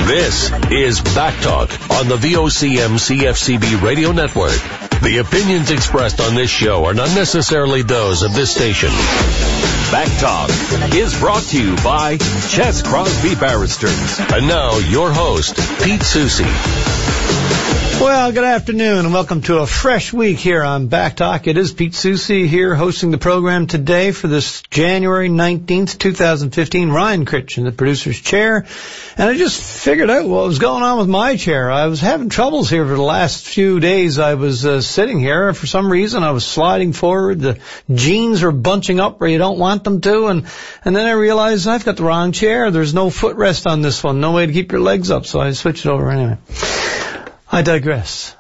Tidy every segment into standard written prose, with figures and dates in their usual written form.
This is Backtalk on the VOCM CFCB radio network. The opinions expressed on this show are not necessarily those of this station. Backtalk is brought to you by Chess Crosby Barristers. And now, your host, Pete Soucy. Well, good afternoon and welcome to a fresh week here on Backtalk. It is Pete Soucy here hosting the program today for this January 19th, 2015. Ryan Critch in the producer's chair. And I just figured out what was going on with my chair. I was having troubles here for the last few days. I was sitting here. For some reason, I was sliding forward. The jeans are bunching up where you don't want them to. And then I realized I've got the wrong chair. There's no footrest on this one. No way to keep your legs up. So I switched it over anyway. I digress.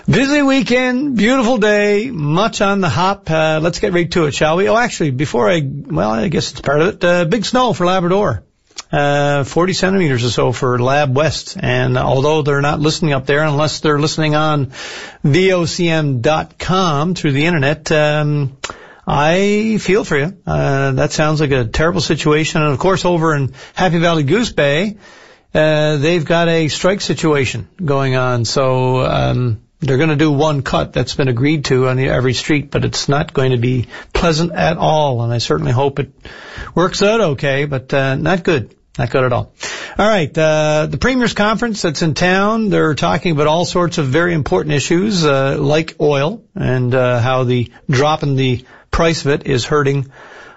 Busy weekend, beautiful day, much on the hop. Let's get right to it, shall we? Oh, actually, I guess it's part of it. Big snow for Labrador. 40 centimeters or so for Lab West. And although they're not listening up there, unless they're listening on VOCM.com through the internet, I feel for you. That sounds like a terrible situation. And of course, over in Happy Valley Goose Bay, they've got a strike situation going on, so they're going to do one cut that's been agreed to on every street, but it's not going to be pleasant at all, and I certainly hope it works out okay, but not good at all. All right, the Premier's Conference that's in town, they're talking about all sorts of very important issues, like oil, and how the drop in the price of it is hurting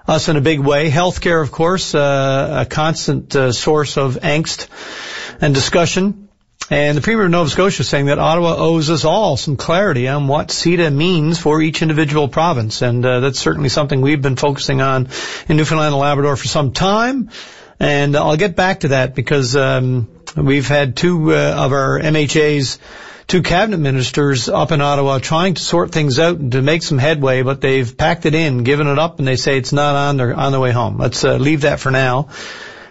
us in a big way. Healthcare, of course, a constant source of angst and discussion. And the Premier of Nova Scotia is saying that Ottawa owes us all some clarity on what CETA means for each individual province. And that's certainly something we've been focusing on in Newfoundland and Labrador for some time. And I'll get back to that because we've had two of our MHAs, two cabinet ministers up in Ottawa trying to sort things out and to make some headway, but they've packed it in, given it up, and they say it's not on their way home. Let's leave that for now,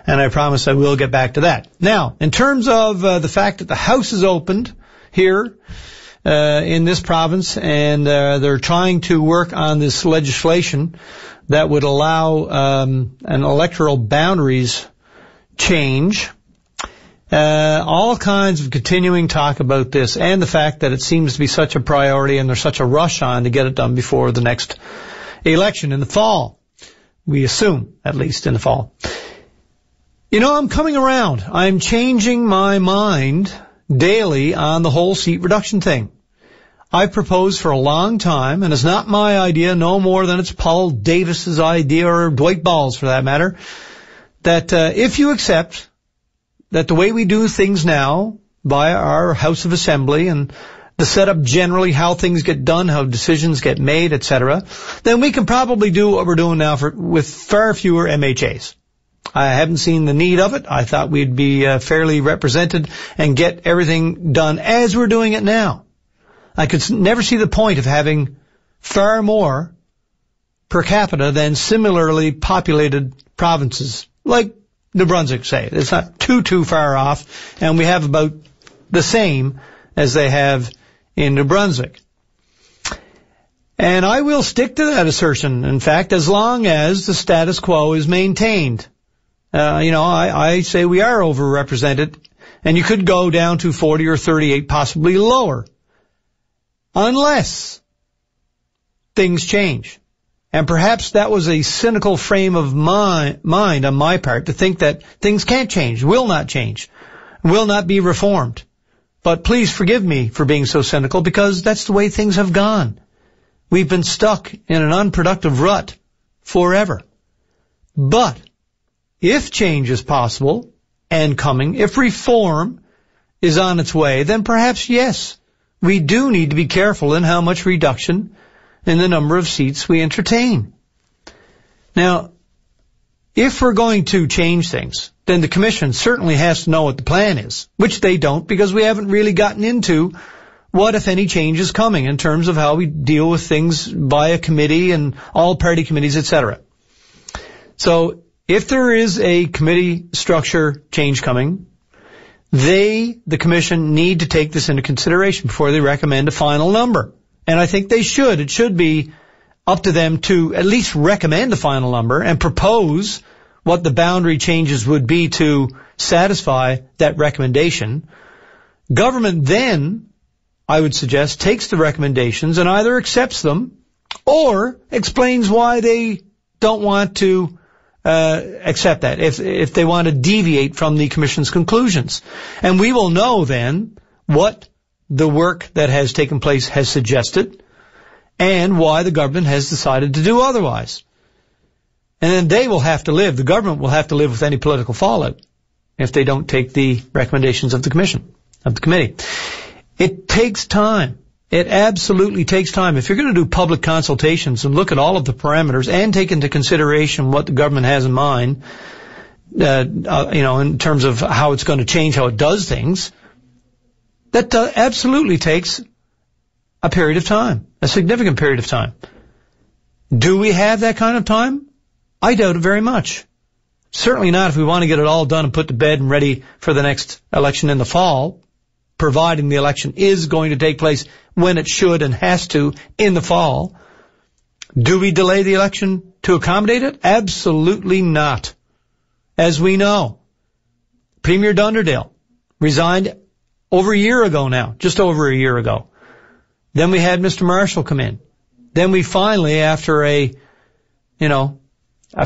and I promise I will get back to that. Now, in terms of the fact that the House is opened here in this province, and they're trying to work on this legislation that would allow an electoral boundaries change. All kinds of continuing talk about this and the fact that it seems to be such a priority and there's such a rush on to get it done before the next election in the fall. We assume, at least in the fall. You know, I'm coming around. I'm changing my mind daily on the whole seat reduction thing. I've proposed for a long time, and it's not my idea no more than it's Paul Davis's idea or Dwight Ball's for that matter, that if you accept that the way we do things now by our House of Assembly and the setup generally, how things get done, how decisions get made, etc., then we can probably do what we're doing now with far fewer MHAs. I haven't seen the need of it. I thought we'd be fairly represented and get everything done as we're doing it now. I could never see the point of having far more per capita than similarly populated provinces like New Brunswick, say. It's not too far off, and we have about the same as they have in New Brunswick. And I will stick to that assertion, in fact, as long as the status quo is maintained. I say we are overrepresented, and you could go down to 40 or 38, possibly lower, unless things change. And perhaps that was a cynical frame of mind on my part to think that things can't change, will not change, will not be reformed. But please forgive me for being so cynical because that's the way things have gone. We've been stuck in an unproductive rut forever. But if change is possible and coming, if reform is on its way, then perhaps, yes, we do need to be careful in how much reduction in the number of seats we entertain. Now, if we're going to change things, then the Commission certainly has to know what the plan is, which they don't because we haven't really gotten into what, if any, change is coming in terms of how we deal with things by a committee and all party committees, etc. So if there is a committee structure change coming, the Commission, need to take this into consideration before they recommend a final number. And I think they should. It should be up to them to at least recommend a final number and propose what the boundary changes would be to satisfy that recommendation. Government then, I would suggest, takes the recommendations and either accepts them or explains why they don't want to accept that, if they want to deviate from the Commission's conclusions. And we will know then what the work that has taken place has suggested and why the government has decided to do otherwise. And then they will have to live, the government will have to live with any political fallout if they don't take the recommendations of the Commission, of the committee. It takes time. It absolutely takes time. If you're going to do public consultations and look at all of the parameters and take into consideration what the government has in mind, in terms of how it's going to change how it does things, that absolutely takes a period of time, a significant period of time. Do we have that kind of time? I doubt it very much. Certainly not if we want to get it all done and put to bed and ready for the next election in the fall, providing the election is going to take place when it should and has to in the fall. Do we delay the election to accommodate it? Absolutely not. As we know, Premier Dunderdale resigned over a year ago now, just over a year ago. Then we had Mr. Marshall come in. Then we finally, after a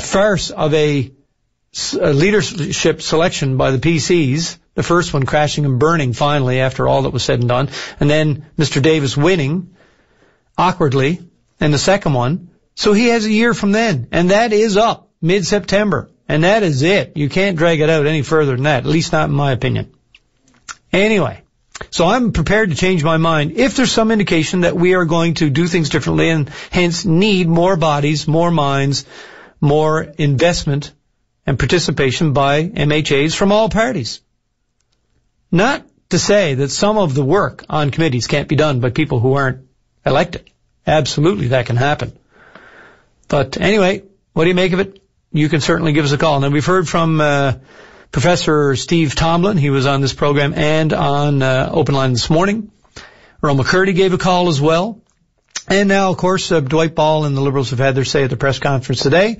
farce of a leadership selection by the PCs, the first one crashing and burning finally after all that was said and done, and then Mr. Davis winning awkwardly in the second one. So he has a year from then, and that is up mid-September, and that is it. You can't drag it out any further than that, at least not in my opinion. Anyway, so I'm prepared to change my mind if there's some indication that we are going to do things differently and hence need more bodies, more minds, more investment and participation by MHAs from all parties. Not to say that some of the work on committees can't be done by people who aren't elected. Absolutely, that can happen. But anyway, what do you make of it? You can certainly give us a call. Now, we've heard from Professor Steve Tomlin. He was on this program and on Open Line this morning. Earl McCurdy gave a call as well. And now, of course, Dwight Ball and the Liberals have had their say at the press conference today,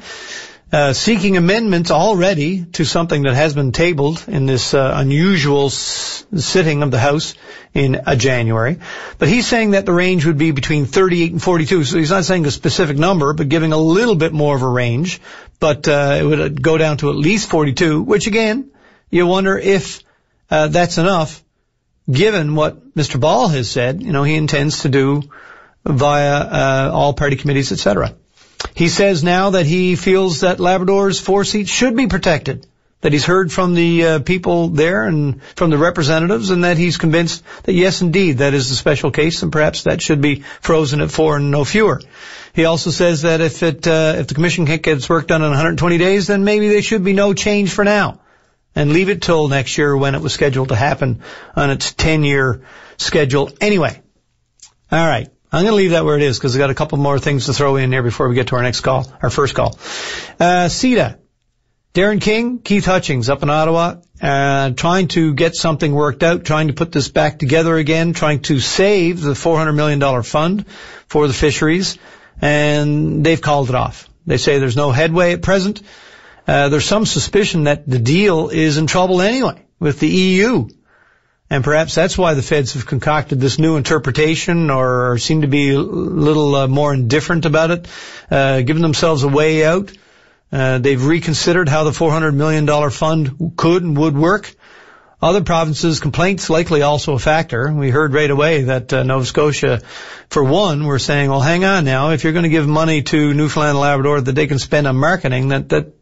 seeking amendments already to something that has been tabled in this unusual sitting of the House in January. But he's saying that the range would be between 38 and 42. So he's not saying a specific number, but giving a little bit more of a range. But it would go down to at least 42, which again, you wonder if that's enough, given what Mr. Ball has said, he intends to do via all party committees, etc. He says now that he feels that Labrador's 4 seats should be protected, that he's heard from the people there and from the representatives, and that he's convinced that yes, indeed, that is the special case, and perhaps that should be frozen at 4 and no fewer. He also says that if the Commission can't get its work done in 120 days, then maybe there should be no change for now, and leave it till next year when it was scheduled to happen on its 10-year schedule anyway. All right. I'm going to leave that where it is because I've got a couple more things to throw in here before we get to our next call, our first call. CETA. Darren King, Keith Hutchings up in Ottawa, trying to get something worked out, trying to put this back together again, trying to save the $400 million fund for the fisheries, and they've called it off. They say there's no headway at present. There's some suspicion that the deal is in trouble anyway with the EU. And perhaps that's why the feds have concocted this new interpretation or seem to be a little more indifferent about it, giving themselves a way out. They've reconsidered how the $400 million fund could and would work. Other provinces' complaints likely also a factor. We heard right away that Nova Scotia, for one, were saying, well, hang on now, if you're going to give money to Newfoundland and Labrador that they can spend on marketing, that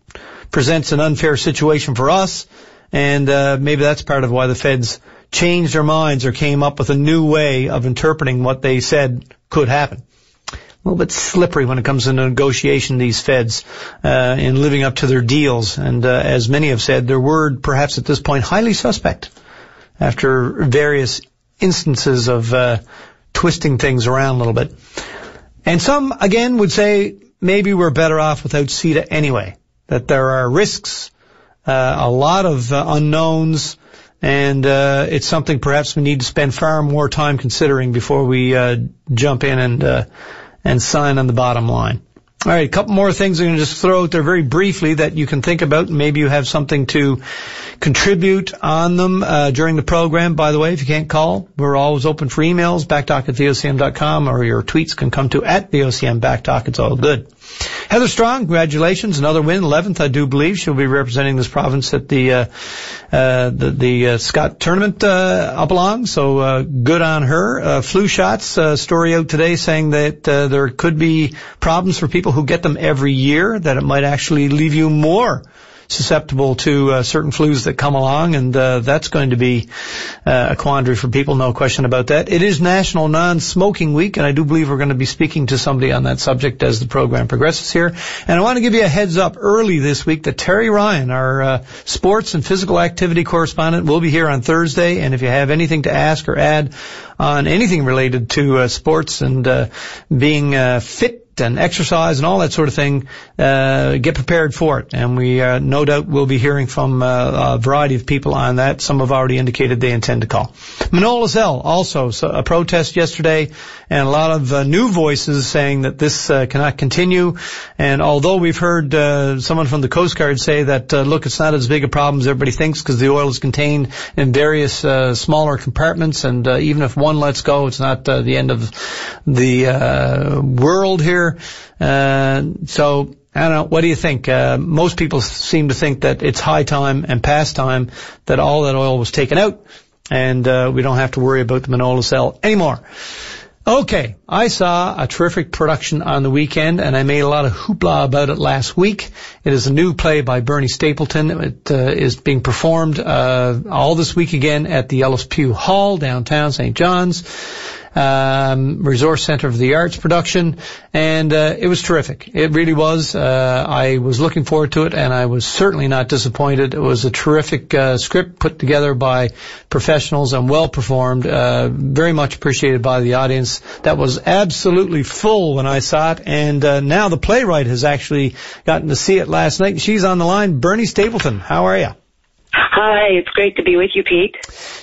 presents an unfair situation for us. And maybe that's part of why the feds changed their minds or came up with a new way of interpreting what they said could happen. A little bit slippery when it comes to negotiation, these feds, in living up to their deals. And as many have said, their word perhaps at this point highly suspect after various instances of twisting things around a little bit. And some, again, would say maybe we're better off without CETA anyway, that there are risks, a lot of unknowns, and it's something perhaps we need to spend far more time considering before we jump in and sign on the bottom line. All right, a couple more things I'm going to just throw out there very briefly that you can think about, and maybe you have something to contribute on them during the program. By the way, if you can't call, we're always open for emails, backtalk@vocm.com, or your tweets can come to @VOCM Backtalk. It's all good. Heather Strong, congratulations, another win, 11th, I do believe. She'll be representing this province at the Scott tournament up along, so good on her. Flu shots, story out today saying that there could be problems for people who get them every year, that it might actually leave you more susceptible to certain flus that come along, and that's going to be a quandary for people, no question about that. It is National Non-Smoking Week, and I do believe we're going to be speaking to somebody on that subject as the program progresses here. And I want to give you a heads up early this week that Terry Ryan, our sports and physical activity correspondent, will be here on Thursday, and if you have anything to ask or add on anything related to sports and being fit and exercise and all that sort of thing, get prepared for it. And we no doubt will be hearing from a variety of people on that. Some have already indicated they intend to call. Manolis L, also a protest yesterday, and a lot of new voices saying that this cannot continue. And although we've heard someone from the Coast Guard say that, look, it's not as big a problem as everybody thinks because the oil is contained in various smaller compartments, and even if one lets go, it's not the end of the world here. So, I don't know, what do you think? Most people seem to think that it's high time and past time that all that oil was taken out, and we don't have to worry about the Manolis L anymore. Okay, I saw a terrific production on the weekend, and I made a lot of hoopla about it last week. It is a new play by Bernie Stapleton. It is being performed all this week again at the Ellis Pugh Hall, downtown St. John's. Resource Center for the Arts production, and it was terrific. It really was. I was looking forward to it, and I was certainly not disappointed. It was a terrific script put together by professionals and well performed, very much appreciated by the audience. That was absolutely full when I saw it, and now the playwright has actually gotten to see it last night. She's on the line. Bernie Stapleton, how are you? Hi, it's great to be with you, Pete.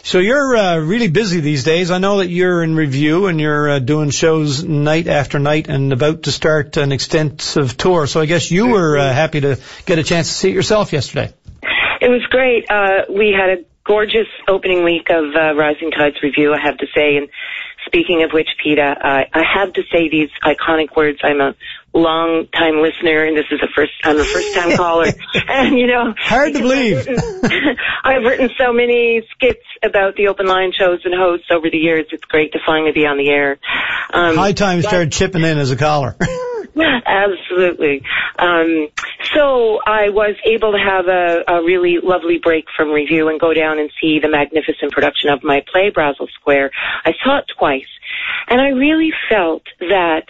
So you're really busy these days. I know that you're in review and you're doing shows night after night and about to start an extensive tour. So I guess you were happy to get a chance to see it yourself yesterday. It was great. We had a gorgeous opening week of Rising Tides Review, I have to say. And speaking of which, Pete, I have to say these iconic words. I'm a long-time listener, and I'm a first-time caller. And, you know... Hard to believe. I've written so many skits about the open line shows and hosts over the years. It's great to finally be on the air. High time you started chipping in as a caller. Absolutely. So I was able to have a really lovely break from review and go down and see the magnificent production of my play, Brazel Square. I saw it twice, and I really felt that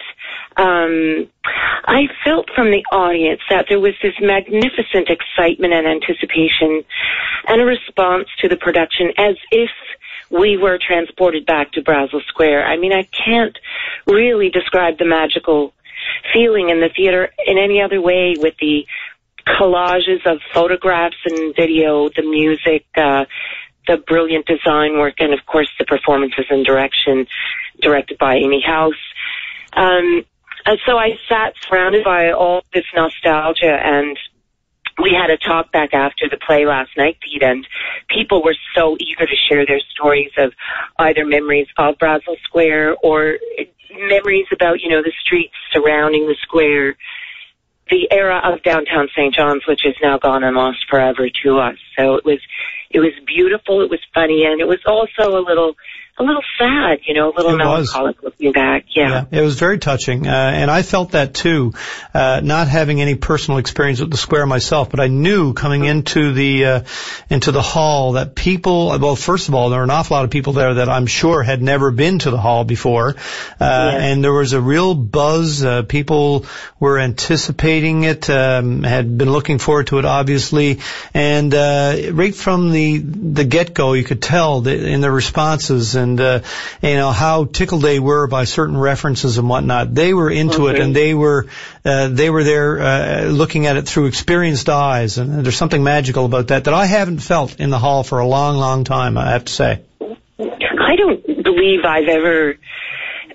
I felt from the audience that there was this magnificent excitement and anticipation and a response to the production as if we were transported back to Brazel Square. I mean, I can't really describe the magical feeling in the theater in any other way, with the collages of photographs and video, the music, the brilliant design work, and of course the performances and direction directed by Amy House. And so I sat surrounded by all this nostalgia, and we had a talk back after the play last night, Pete, and people were so eager to share their stories of either memories of Brazel Square or memories about, you know, the streets surrounding the square, the era of downtown St. John's, which is now gone and lost forever to us. So it was beautiful, it was funny, and it was also a little sad, you know, a little melancholic looking back. Yeah, it was very touching, and I felt that too. Not having any personal experience with the square myself, but I knew coming into the hall that people. Well, first of all, there were an awful lot of people there that I'm sure had never been to the hall before, and there was a real buzz. People were anticipating it, had been looking forward to it, obviously, and right from the get-go, you could tell in their responses and you know how tickled they were by certain references and whatnot. They were into it, and they were there looking at it through experienced eyes, and there's something magical about that I haven't felt in the hall for a long, long time, I have to say. I don't believe I've ever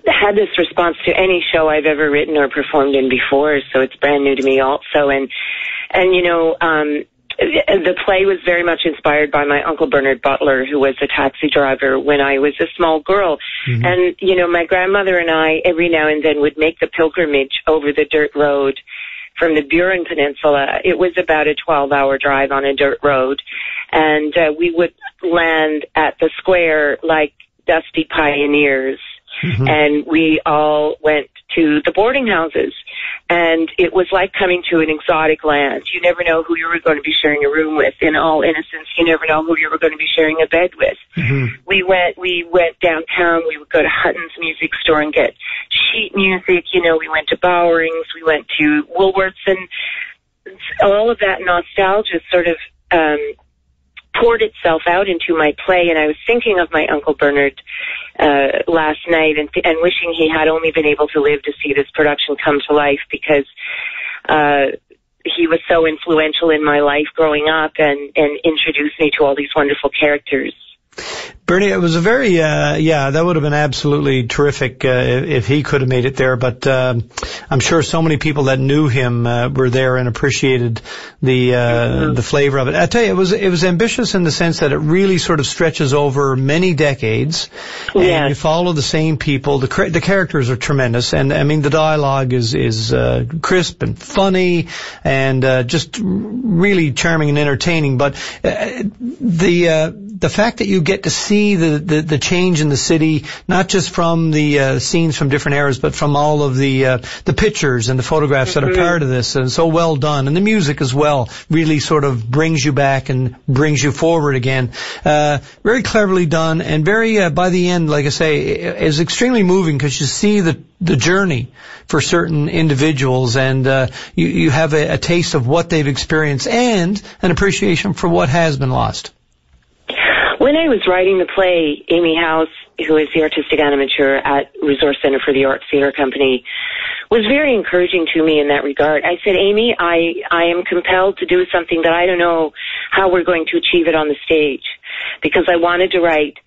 had this response to any show I've ever written or performed in before, so it's brand new to me also. And you know, the play was very much inspired by my Uncle Bernard Butler, who was a taxi driver when I was a small girl. Mm-hmm. And, you know, my grandmother and I every now and then would make the pilgrimage over the dirt road from the Burin Peninsula. It was about a 12-hour drive on a dirt road. And we would land at the square like dusty pioneers. Mm-hmm. And we all went to the boarding houses. And it was like coming to an exotic land. You never know who you were going to be sharing a room with. In all innocence, you never know who you were going to be sharing a bed with. Mm-hmm. We went downtown. We would go to Hutton's music store and get sheet music. You know, we went to Bowering's. We went to Woolworth's, and all of that nostalgia sort of poured itself out into my play. And I was thinking of my Uncle Bernard last night and wishing he had only been able to live to see this production come to life, because he was so influential in my life growing up and introduced me to all these wonderful characters. Bernie, it was a very, that would have been absolutely terrific if he could have made it there. But I'm sure so many people that knew him were there and appreciated the flavor of it. I tell you, it was ambitious in the sense that it really sort of stretches over many decades, and you follow the same people. The characters are tremendous, and I mean the dialogue is crisp and funny and just really charming and entertaining. But the fact that you get to see the change in the city, not just from the scenes from different eras, but from all of the pictures and the photographs that are part of this, and so well done, and the music as well really sort of brings you back and brings you forward again. Very cleverly done, and very by the end, like I say, is extremely moving, because you see the journey for certain individuals, and you have a taste of what they've experienced and an appreciation for what has been lost. When I was writing the play, Amy House, who is the artistic animateur at Resource Center for the Arts Theatre Company, was very encouraging to me in that regard. I said, Amy, I am compelled to do something that I don't know how we're going to achieve it on the stage, because I wanted to write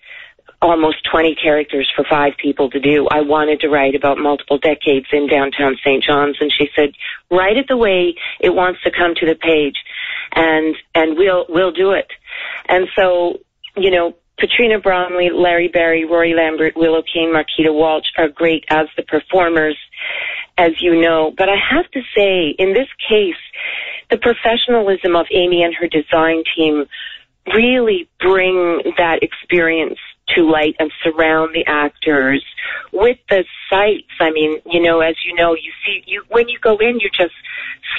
almost 20 characters for 5 people to do. I wanted to write about multiple decades in downtown St. John's, and she said, write it the way it wants to come to the page, and we'll do it. And so, you know, Patrina Bromley, Larry Barry, Rory Lambert, Willow Kane, Marquita Walsh are great as the performers, as you know. But I have to say, in this case, the professionalism of Amy and her design team really bring that experience to light and surround the actors with the sights. I mean, you know, as you know, when you go in, you're just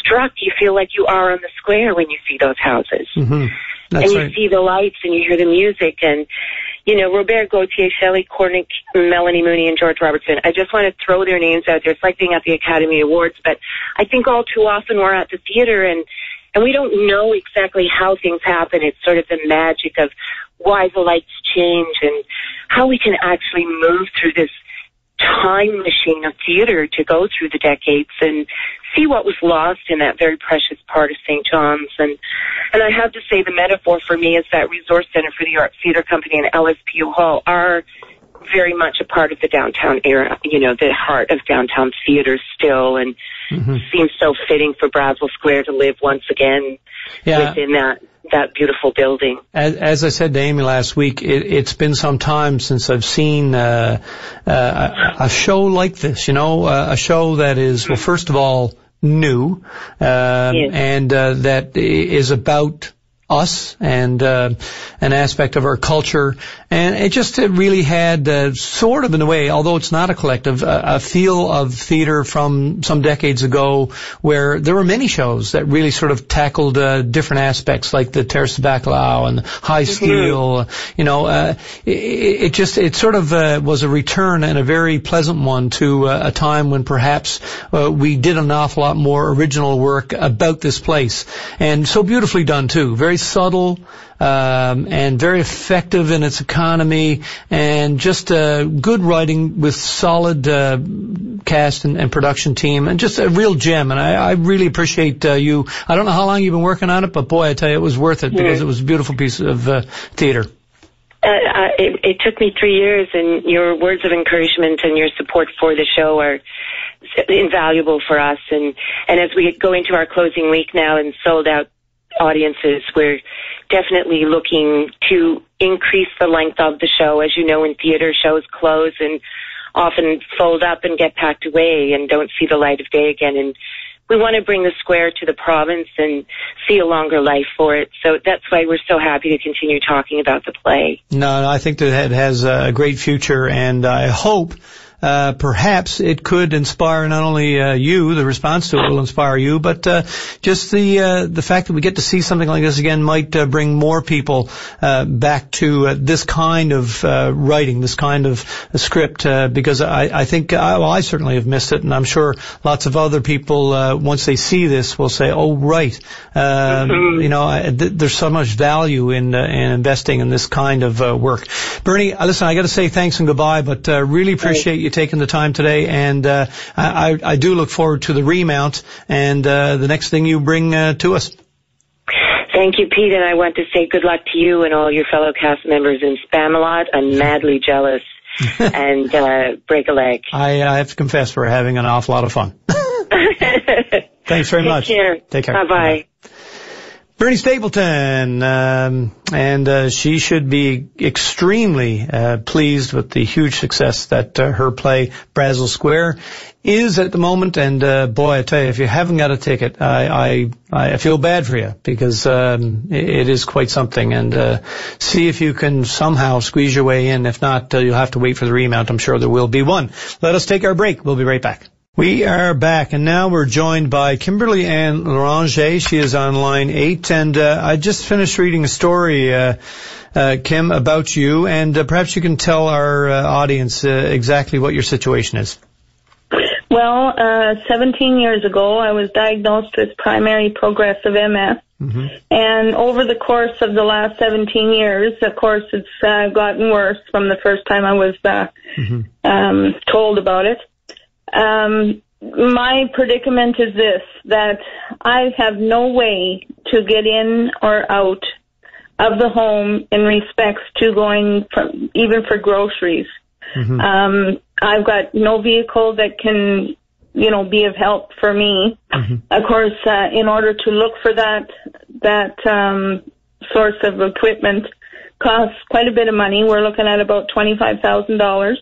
struck. You feel like you are on the square when you see those houses. Mm-hmm. And you see the lights and you hear the music, and, you know, Robert Gauthier, Shelley Kornick, Melanie Mooney, and George Robertson. I just want to throw their names out there. It's like being at the Academy Awards, but I think all too often we're at the theater and we don't know exactly how things happen. It's sort of the magic of why the lights change and how we can actually move through this time machine of theater to go through the decades and see what was lost in that very precious part of St. John's. And I have to say, the metaphor for me is that Resource Center for the Arts Theatre Company and LSPU Hall are very much a part of the downtown era, you know, the heart of downtown theater still, and seems so fitting for Brazel Square to live once again within that beautiful building. As I said to Amy last week, it's been some time since I've seen a show like this, you know, a show that is, well, first of all, new, and that is about us and an aspect of our culture, and it really had sort of, in a way, although it's not a collective, a feel of theater from some decades ago, where there were many shows that really sort of tackled different aspects, like the Terrace de Bacalao and High Steel. You know, it sort of was a return, and a very pleasant one, to a time when perhaps we did an awful lot more original work about this place, and so beautifully done too. Very subtle, and very effective in its economy, and just good writing with solid cast and production team, and just a real gem. And I really appreciate you. I don't know how long you've been working on it, but boy, I tell you, it was worth it, because it was a beautiful piece of theater. It took me 3 years, and your words of encouragement and your support for the show are invaluable for us. And as we go into our closing week now and sold out audiences, we're definitely looking to increase the length of the show. As you know, when theater shows close and often fold up and get packed away and don't see the light of day again. And we want to bring the square to the province and see a longer life for it. So that's why we're so happy to continue talking about the play. No, I think that it has a great future, and I hope perhaps it could inspire not only you, the response to it will inspire you, but just the fact that we get to see something like this again might bring more people back to this kind of writing, this kind of script, because I think, I certainly have missed it, and I'm sure lots of other people, once they see this, will say, oh, right, there's so much value in investing in this kind of work. Bernie, listen, I got to say thanks and goodbye, but really appreciate you taking the time today, and I do look forward to the remount and the next thing you bring to us. Thank you, Pete, and I want to say good luck to you and all your fellow cast members in Spamalot. I'm madly jealous, and break a leg. I have to confess, we're having an awful lot of fun. Thanks very much. Take care. Bye-bye. Bernie Stapleton, and she should be extremely pleased with the huge success that her play Brazel Square is at the moment. And boy, I tell you, if you haven't got a ticket, I feel bad for you, because it is quite something. And see if you can somehow squeeze your way in. If not, you'll have to wait for the remount. I'm sure there will be one. Let us take our break. We'll be right back. We are back, and now we're joined by Kimberly Ann Loranger. She is on line 8, and I just finished reading a story, Kim, about you, and perhaps you can tell our audience exactly what your situation is. Well, 17 years ago, I was diagnosed with primary progressive MS, and over the course of the last 17 years, of course, it's gotten worse from the first time I was told about it. My predicament is this, that I have no way to get in or out of the home in respects to going even for groceries. I've got no vehicle that can, be of help for me. Of course, in order to look for that source of equipment costs quite a bit of money. We're looking at about $25,000.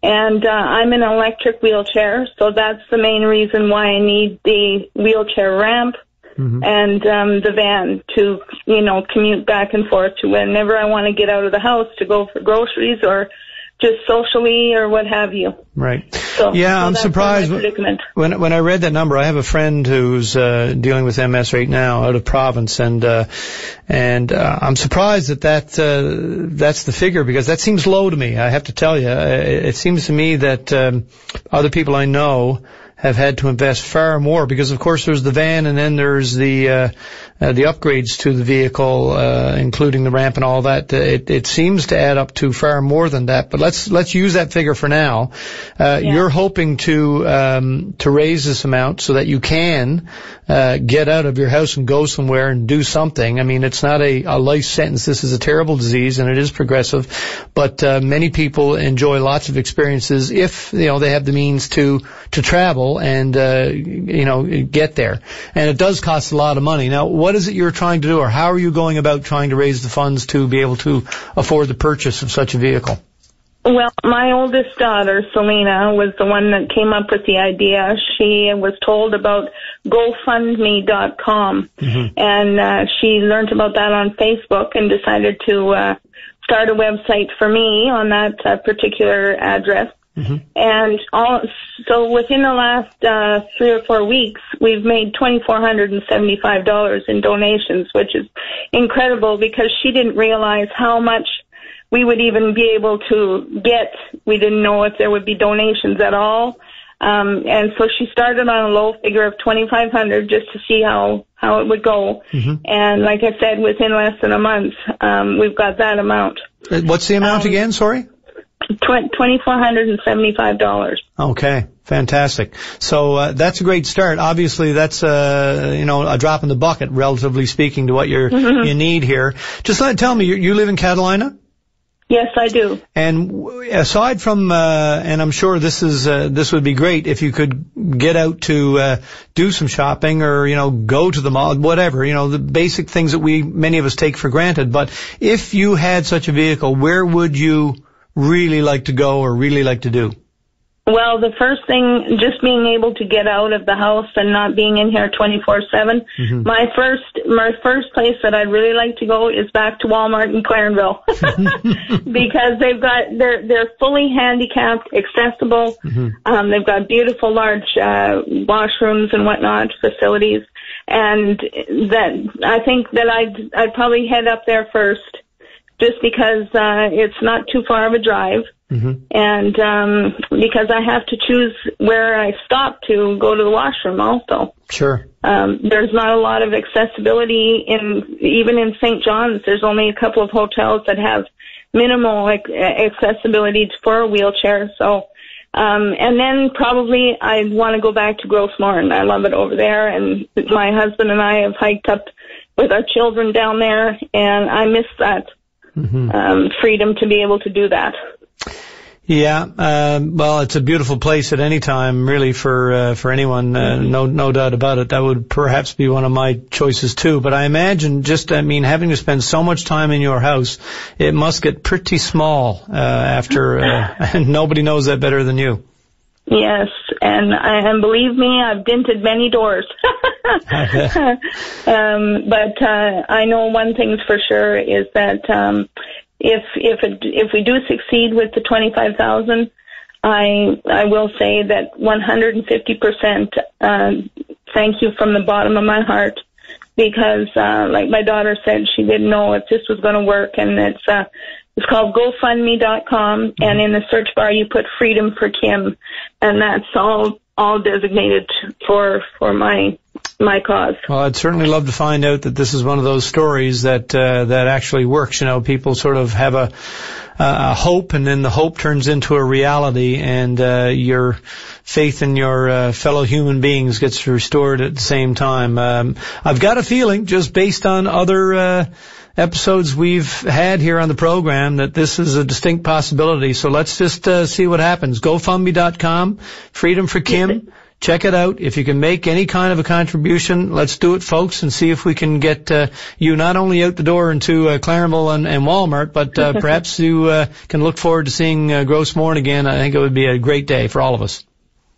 And I'm in an electric wheelchair, so that's the main reason why I need the wheelchair ramp and the van to, commute back and forth to whenever I want to get out of the house to go for groceries or just socially or what have you. Right. So I'm surprised when I read that number. I have a friend who's dealing with MS right now out of province, and I'm surprised that's the figure, because that seems low to me. I have to tell you, it seems to me that other people I know have had to invest far more, because of course there's the van, and then there's the upgrades to the vehicle, including the ramp and all that. It seems to add up to far more than that, but let's use that figure for now. You're hoping to raise this amount so that you can get out of your house and go somewhere and do something. I mean, it's not a life sentence. This is a terrible disease, and it is progressive, but many people enjoy lots of experiences if they have the means to travel and get there. And it does cost a lot of money. Now, what is it you're trying to do, or how are you going about trying to raise the funds to be able to afford the purchase of such a vehicle? Well, my oldest daughter, Selena, was the one that came up with the idea. She was told about GoFundMe.com, and she learned about that on Facebook and decided to start a website for me on that particular address. And so within the last 3 or 4 weeks, we've made $2,475 in donations, which is incredible, because she didn't realize how much we would even be able to get. We didn't know if there would be donations at all. And so she started on a low figure of $2,500 just to see how it would go. And like I said, within less than a month, we've got that amount. What's the amount again? Sorry? $2,475. Okay, fantastic. So that's a great start. Obviously, that's a drop in the bucket, relatively speaking, to what you need here. Just tell me, you live in Catalina? Yes, I do. And aside from, and I'm sure this would be great if you could get out to do some shopping or, go to the mall, whatever, the basic things that many of us take for granted. But if you had such a vehicle, where would you really like to go or really like to do? Well, the first thing, just being able to get out of the house and not being in here 24/7. Mm-hmm. My first place that I'd really like to go is back to Walmart in Clarenville because they're fully handicapped, accessible. Mm-hmm. They've got beautiful large washrooms and whatnot facilities, and I think that I'd probably head up there first, just because it's not too far of a drive. Mm-hmm. And because I have to choose where I stop to go to the washroom also. Sure. There's not a lot of accessibility even in St. John's. There's only a couple of hotels that have minimal accessibility for a wheelchair. So, and then probably I'd want to go back to Grossmorn. I love it over there, and my husband and I have hiked up with our children down there, and I miss that freedom to be able to do that. Yeah, well, it's a beautiful place at any time, really, for anyone, no doubt about it. That would perhaps be one of my choices too. But I imagine having to spend so much time in your house, it must get pretty small, after, and nobody knows that better than you. Yes, and believe me, I've dented many doors. But I know one thing's for sure is that, if we do succeed with the 25,000, I will say that 150% thank you from the bottom of my heart, because like my daughter said, she didn't know if this was going to work, and it's called GoFundMe.com, and in the search bar you put Freedom for Kim, and that's all designated for my cause. Well, I'd certainly love to find out that this is one of those stories that actually works. People sort of have a hope, and then the hope turns into a reality, and your faith in your fellow human beings gets restored at the same time. I've got a feeling, just based on other episodes we've had here on the program, that this is a distinct possibility. So let's just see what happens. GoFundMe.com, Freedom for Kim. Check it out. If you can make any kind of a contribution, let's do it, folks, and see if we can get you not only out the door into Clarenville and Walmart, but perhaps you can look forward to seeing Grossmorn again. I think it would be a great day for all of us.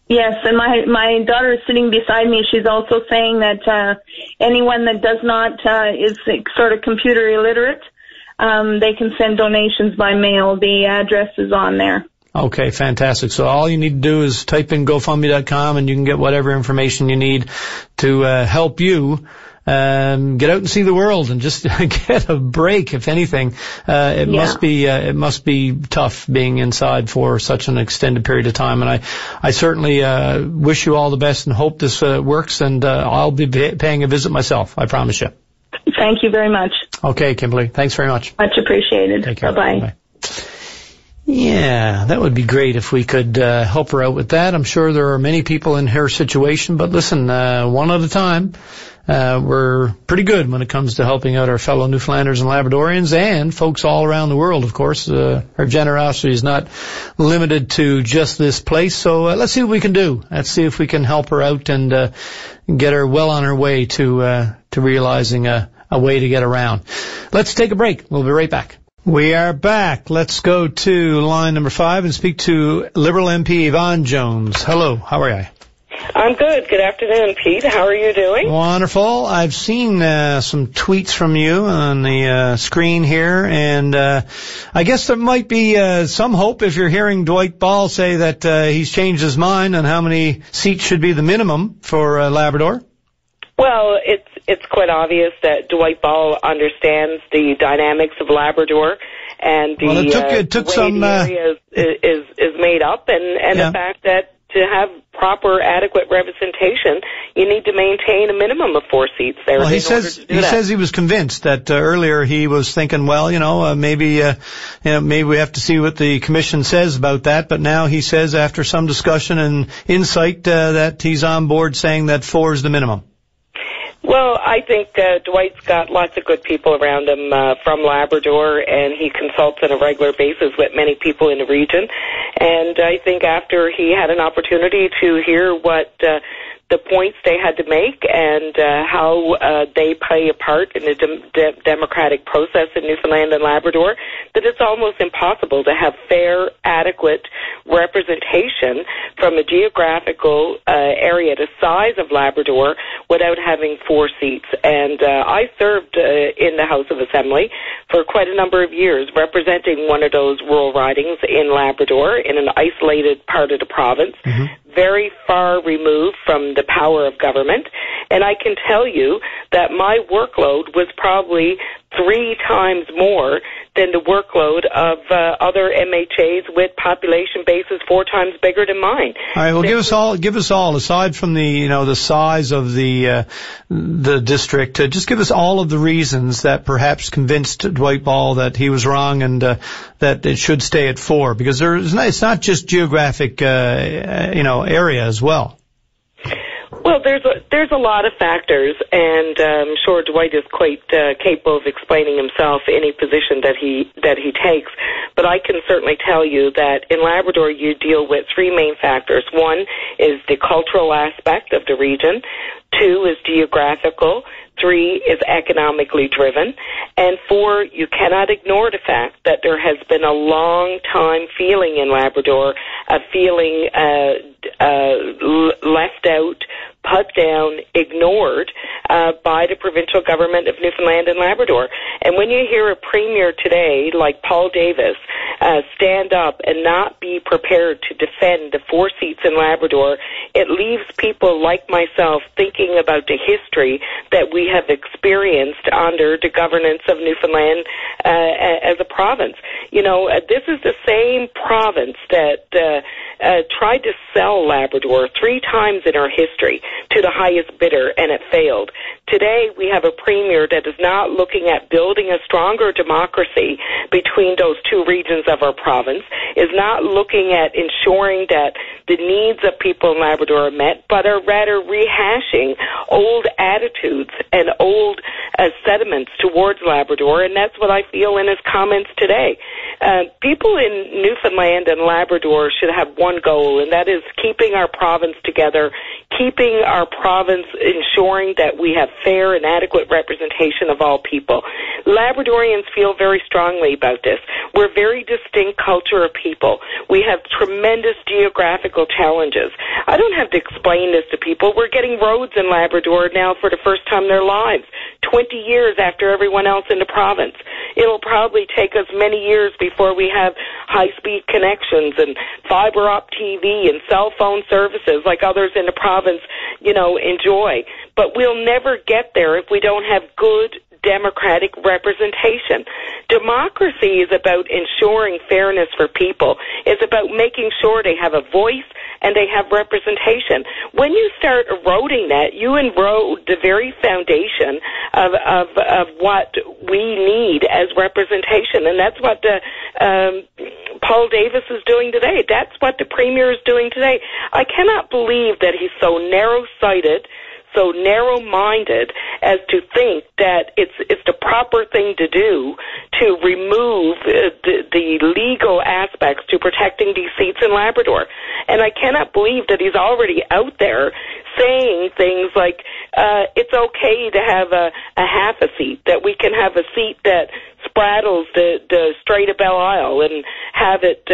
Yes, and my daughter is sitting beside me. She's also saying that anyone that does not is sort of computer illiterate, they can send donations by mail. The address is on there. Okay, fantastic. So all you need to do is type in GoFundMe.com, and you can get whatever information you need to help you get out and see the world and just get a break, if anything. It must be tough being inside for such an extended period of time. And I certainly wish you all the best and hope this works, and I'll be paying a visit myself, I promise you. Thank you very much. Okay, Kimberly. Thanks very much. Much appreciated. Take care. Bye-bye. Bye. Yeah, that would be great if we could help her out with that. I'm sure there are many people in her situation, but listen, one at a time. We're pretty good when it comes to helping out our fellow Newfoundlanders and Labradorians and folks all around the world, of course. Her generosity is not limited to just this place, so let's see what we can do. Let's see if we can help her out and get her well on her way to realizing a way to get around. Let's take a break. We'll be right back. We are back. Let's go to line number 5 and speak to Liberal MP Yvonne Jones. Hello, how are you? I'm good. Good afternoon, Pete. How are you doing? Wonderful. I've seen some tweets from you on the screen here, and I guess there might be some hope if you're hearing Dwight Ball say that he's changed his mind on how many seats should be the minimum for Labrador. Well, it's quite obvious that Dwight Ball understands the dynamics of Labrador and the way the area is made up, and the fact that to have proper, adequate representation, you need to maintain a minimum of 4 seats there. Well, he says he was convinced that earlier he was thinking, well, maybe we have to see what the commission says about that. But now he says, after some discussion and insight, that he's on board saying that 4 is the minimum. Well, I think Dwight's got lots of good people around him from Labrador, and he consults on a regular basis with many people in the region. And I think after he had an opportunity to hear what the points they had to make and how they play a part in the democratic process in Newfoundland and Labrador, that it's almost impossible to have fair, adequate representation from a geographical area the size of Labrador without having 4 seats. And I served in the House of Assembly for quite a number of years, representing one of those rural ridings in Labrador in an isolated part of the province. Mm-hmm. Very far removed from the power of government. And I can tell you that my workload was probably 3 times more than the workload of other MHAs with population bases 4 times bigger than mine. All right, well, give us all, aside from the size of the district, just give us all of the reasons that perhaps convinced Dwight Ball that he was wrong and that it should stay at 4, because it's not just geographic area as well. Well, there's a lot of factors, and I'm sure Dwight is quite capable of explaining himself any position that he takes. But I can certainly tell you that in Labrador you deal with 3 main factors. 1 is the cultural aspect of the region. 2 is geographical. 3 is economically driven. And 4, you cannot ignore the fact that there has been a long time feeling in Labrador, a feeling left out, put down, ignored by the provincial government of Newfoundland and Labrador. And when you hear a premier today, like Paul Davis, stand up and not be prepared to defend the 4 seats in Labrador, it leaves people like myself thinking about the history that we have experienced under the governance of Newfoundland as a province. This is the same province that tried to sell Labrador 3 times in our history to the highest bidder, and it failed. Today, we have a premier that is not looking at building a stronger democracy between those 2 regions of our province, is not looking at ensuring that the needs of people in Labrador are met, but are rather rehashing old attitudes and old sentiments towards Labrador, and that's what I feel in his comments today. People in Newfoundland and Labrador should have one goal, and that is keeping our province together, keeping our province, ensuring that we have fair and adequate representation of all people. Labradorians feel very strongly about this. We're a very distinct culture of people. We have tremendous geographical challenges. I don't have to explain this to people. We're getting roads in Labrador now for the first time in their lives, 20 years after everyone else in the province. It'll probably take us many years before we have high-speed connections and fiber-optic TV and cell phone services like others in the province, enjoy. But we'll never get there if we don't have good democratic representation. Democracy is about ensuring fairness for people. It's about making sure they have a voice and they have representation. When you start eroding that, you erode the very foundation of what we need as representation, and that's what Paul Davis is doing today. That's what the Premier is doing today. I cannot believe that he's so narrow-sighted, so narrow-minded as to think that it's the proper thing to do to remove the legal aspects to protecting these seats in Labrador. And I cannot believe that he's already out there saying things like it's okay to have a half a seat, that we can have a seat that spraddles the Strait of Belle Isle and have it,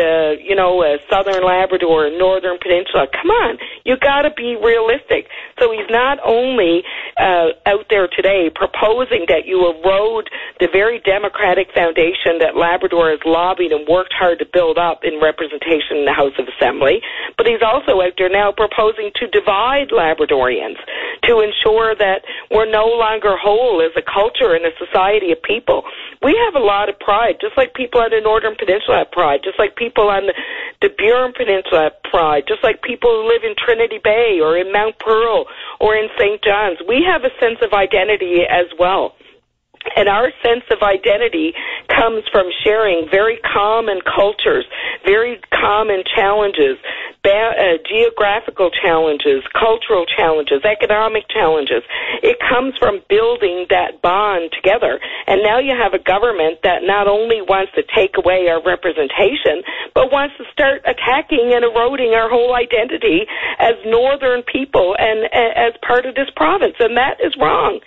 southern Labrador and northern Peninsula. Come on, you got to be realistic. So he's not only out there today proposing that you erode the very democratic foundation that Labrador has lobbied and worked hard to build up in representation in the House of Assembly, but he's also out there now proposing to divide Labradorians, to ensure that we're no longer whole as a culture and a society of people. We have a lot of pride, just like people on the Northern Peninsula have pride, just like people on the Burin Peninsula have pride, just like people who live in Trinity Bay or in Mount Pearl or in St. John's. We have a sense of identity as well. And our sense of identity comes from sharing very common cultures, very common challenges geographical challenges, cultural challenges, economic challenges. It comes from building that bond together. And now you have a government that not only wants to take away our representation, but wants to start attacking and eroding our whole identity as northern people and as part of this province. And that is wrong.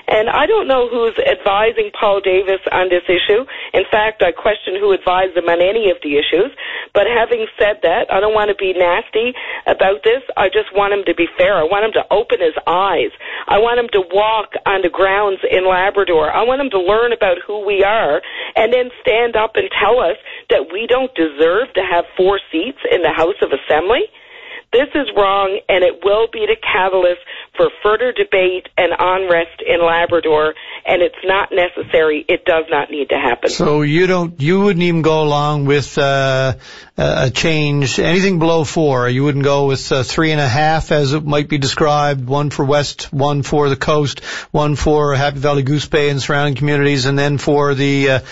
And I don't know who's advising Paul Davis on this issue. In fact, I question who advised him on any of the issues. But having said that, I don't want to be nasty about this. I just want him to be fair. I want him to open his eyes. I want him to walk on the grounds in Labrador. I want him to learn about who we are and then stand up and tell us that we don't deserve to have 4 seats in the House of Assembly. This is wrong, and it will be the catalyst for further debate and unrest in Labrador, and it's not necessary. It does not need to happen. So you wouldn't even go along with a change, anything below 4. You wouldn't go with 3.5, as it might be described, 1 for West, 1 for the coast, 1 for Happy Valley, Goose Bay and surrounding communities, and then for the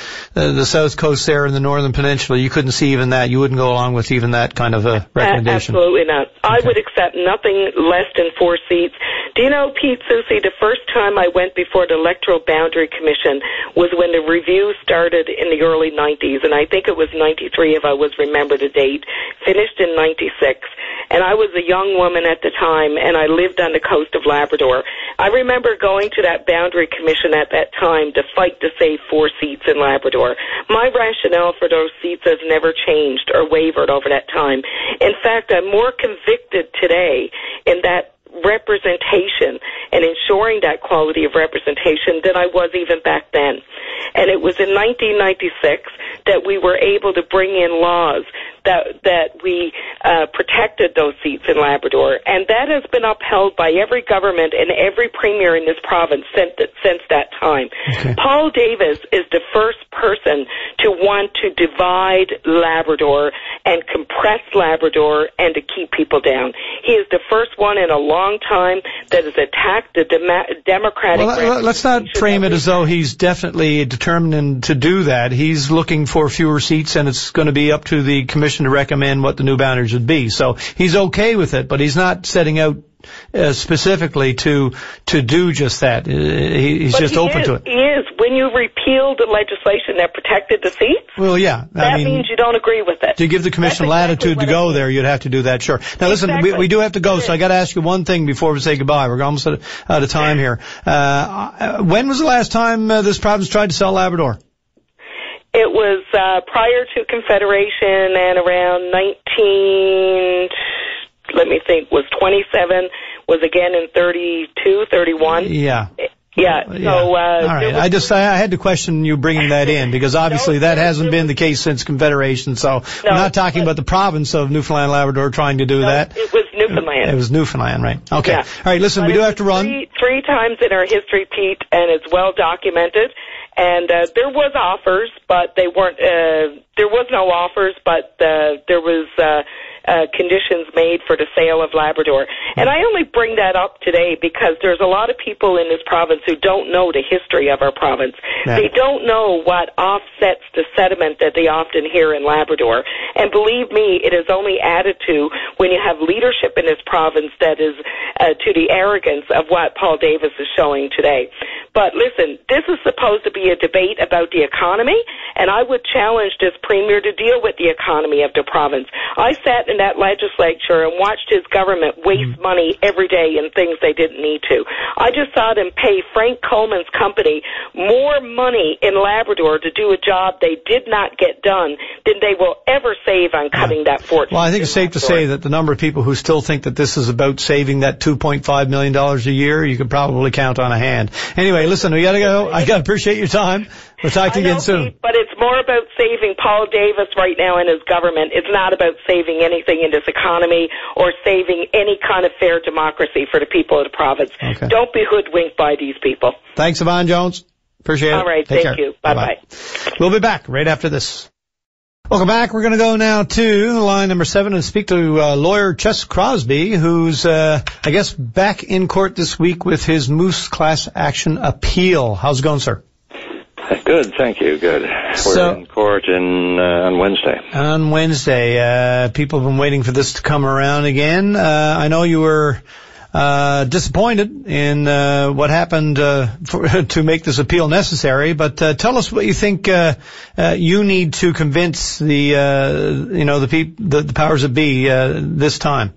South Coast there in the Northern Peninsula. You couldn't see even that. You wouldn't go along with even that kind of a recommendation. Absolutely not. I would accept nothing less than 4 seats. Do you know, Pete Soucy, the first time I went before the Electoral Boundary Commission was when the review started in the early 90s, and I think it was 93 if I was remember the date, finished in 96. And I was a young woman at the time, and I lived on the coast of Labrador. I remember going to that Boundary Commission at that time to fight to save 4 seats in Labrador. My rationale for those seats has never changed or wavered over that time. In fact, I'm more convicted today in that representation and ensuring that quality of representation than I was even back then. And it was in 1996 that we were able to bring in laws that we protected those seats in Labrador, and that has been upheld by every government and every premier in this province since that time. Okay. Paul Davis is the first person to want to divide Labrador and compress Labrador and to keep people down. He is the first one in a long time that has attacked the democratic... Well, let's not frame it as though he's definitely determined to do that. He's looking for fewer seats, and it's going to be up to the commission to recommend what the new boundaries would be. So he's okay with it, but he's not setting out specifically to do just that. He's just open to it. He is. When you repeal the legislation that protected the seats, well, yeah, that means you don't agree with it. To give the commission latitude to go there, you'd have to do that, sure. Now listen, we do have to go, so I got to ask you one thing before we say goodbye. We're almost out of time here. When was the last time this province tried to sell Labrador? It was prior to Confederation and around 27, was again in 32, 31. Yeah. Yeah. So, all right. I had to question you bringing that in because obviously that hasn't been the case since Confederation. So we're not talking about the province of Newfoundland and Labrador trying to do that. It was Newfoundland. It was Newfoundland, right? Okay. Yeah. All right. Listen, we do have to run. Three times in our history, Pete, and it's well documented. And there was offers, but they weren't. There was no offers, but there was conditions made for the sale of Labrador. And I only bring that up today because there's a lot of people in this province who don't know the history of our province. Yeah. They don't know what offsets the sediment that they often hear in Labrador. And believe me, it is only added to when you have leadership in this province that is to the arrogance of what Paul Davis is showing today. But listen, this is supposed to be a debate about the economy, and I would challenge this premier to deal with the economy of the province. I sat in that legislature and watched his government waste money every day in things they didn't need to. I just saw them pay Frank Coleman's company more money in Labrador to do a job they did not get done than they will ever save on cutting that fortune. Well, I think it's safe to say that the number of people who still think that this is about saving that $2.5 million a year, you could probably count on a hand. Anyway, listen, we got to go. I got to appreciate your time. We'll talk to you again soon. Pete, but it's more about saving Paul Davis right now and his government. It's not about saving anything in this economy or saving any kind of fair democracy for the people of the province. Okay. Don't be hoodwinked by these people. Thanks, Yvonne Jones. Appreciate it. All right, thank you. Bye-bye. We'll be back right after this. Welcome back. We're going to go now to line number 7 and speak to lawyer Ches Crosby, who's, I guess, back in court this week with his Moose class action appeal. How's it going, sir? Good, thank you. Good. We're in court on Wednesday. On Wednesday, people have been waiting for this to come around again. I know you were disappointed in what happened to make this appeal necessary, but tell us what you think you need to convince the powers that be this time.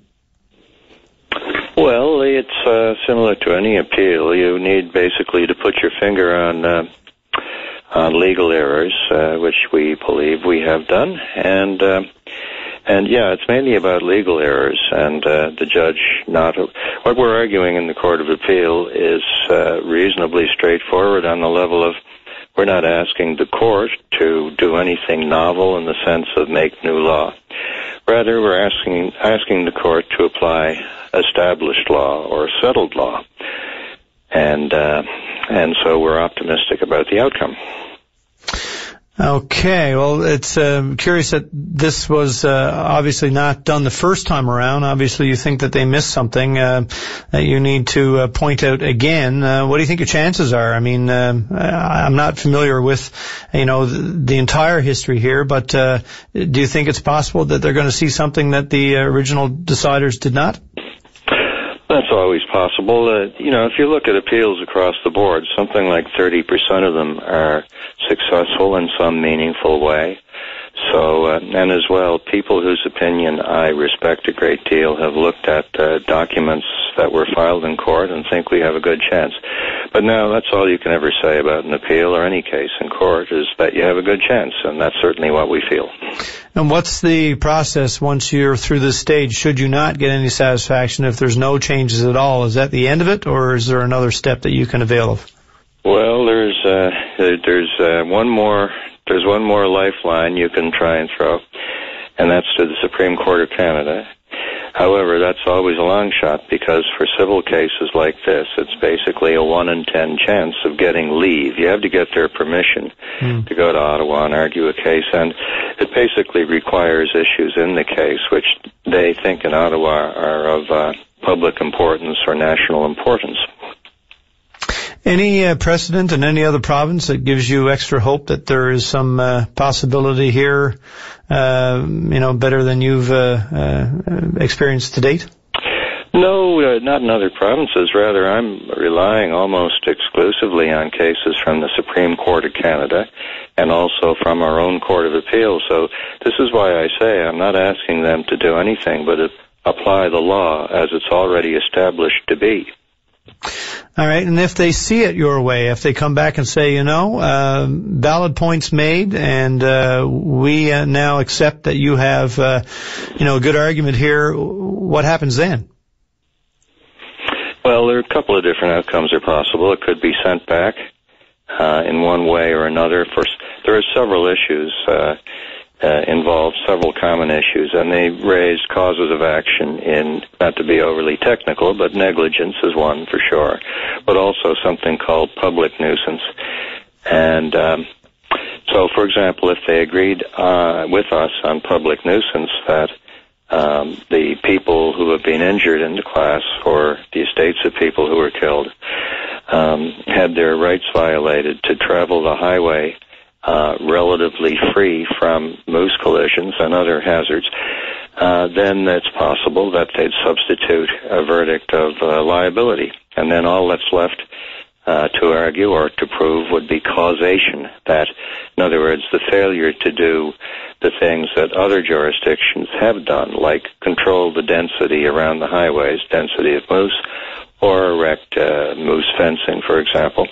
Well, it's similar to any appeal. You need basically to put your finger on legal errors, which we believe we have done, and yeah, it's mainly about legal errors, and the judge what we're arguing in the Court of Appeal is reasonably straightforward on the level of we're not asking the court to do anything novel in the sense of make new law. Rather, we're asking the court to apply established law or settled law, and so we're optimistic about the outcome. Okay, well, it's curious that this was obviously not done the first time around. Obviously, you think that they missed something that you need to point out again. What do you think your chances are? I mean, I'm not familiar with, the entire history here, but do you think it's possible that they're going to see something that the original deciders did not? That's always possible. If you look at appeals across the board, something like 30% of them are successful in some meaningful way. So, and as well, people whose opinion I respect a great deal have looked at documents that were filed in court and think we have a good chance. But now that's all you can ever say about an appeal or any case in court is that you have a good chance, and that's certainly what we feel. And what's the process once you're through this stage? Should you not get any satisfaction if there's no changes at all? Is that the end of it, or is there another step that you can avail of? Well, there's one more lifeline you can try and throw, and that's to the Supreme Court of Canada. However, that's always a long shot because for civil cases like this, it's basically a 1 in 10 chance of getting leave. You have to get their permission to go to Ottawa and argue a case, and it basically requires issues in the case which they think in Ottawa are of public importance or national importance. Any precedent in any other province that gives you extra hope that there is some possibility here, better than you've experienced to date? No, not in other provinces. Rather, I'm relying almost exclusively on cases from the Supreme Court of Canada and also from our own Court of Appeal. So this is why I say I'm not asking them to do anything but apply the law as it's already established to be. All right, and if they see it your way, if they come back and say, valid points made, and we now accept that you have, a good argument here, what happens then? Well, there are a couple of different outcomes are possible. It could be sent back in one way or another. First, there are several issues involved, several common issues, and they raised causes of action in, not to be overly technical, but negligence is one for sure, but also something called public nuisance. And so, for example, if they agreed with us on public nuisance that the people who have been injured in the class or the estates of people who were killed had their rights violated to travel the highway relatively free from moose collisions and other hazards, then it's possible that they'd substitute a verdict of liability. And then all that's left to argue or to prove would be causation. That, in other words, the failure to do the things that other jurisdictions have done, like control the density around the highways, density of moose, or erect moose fencing, for example.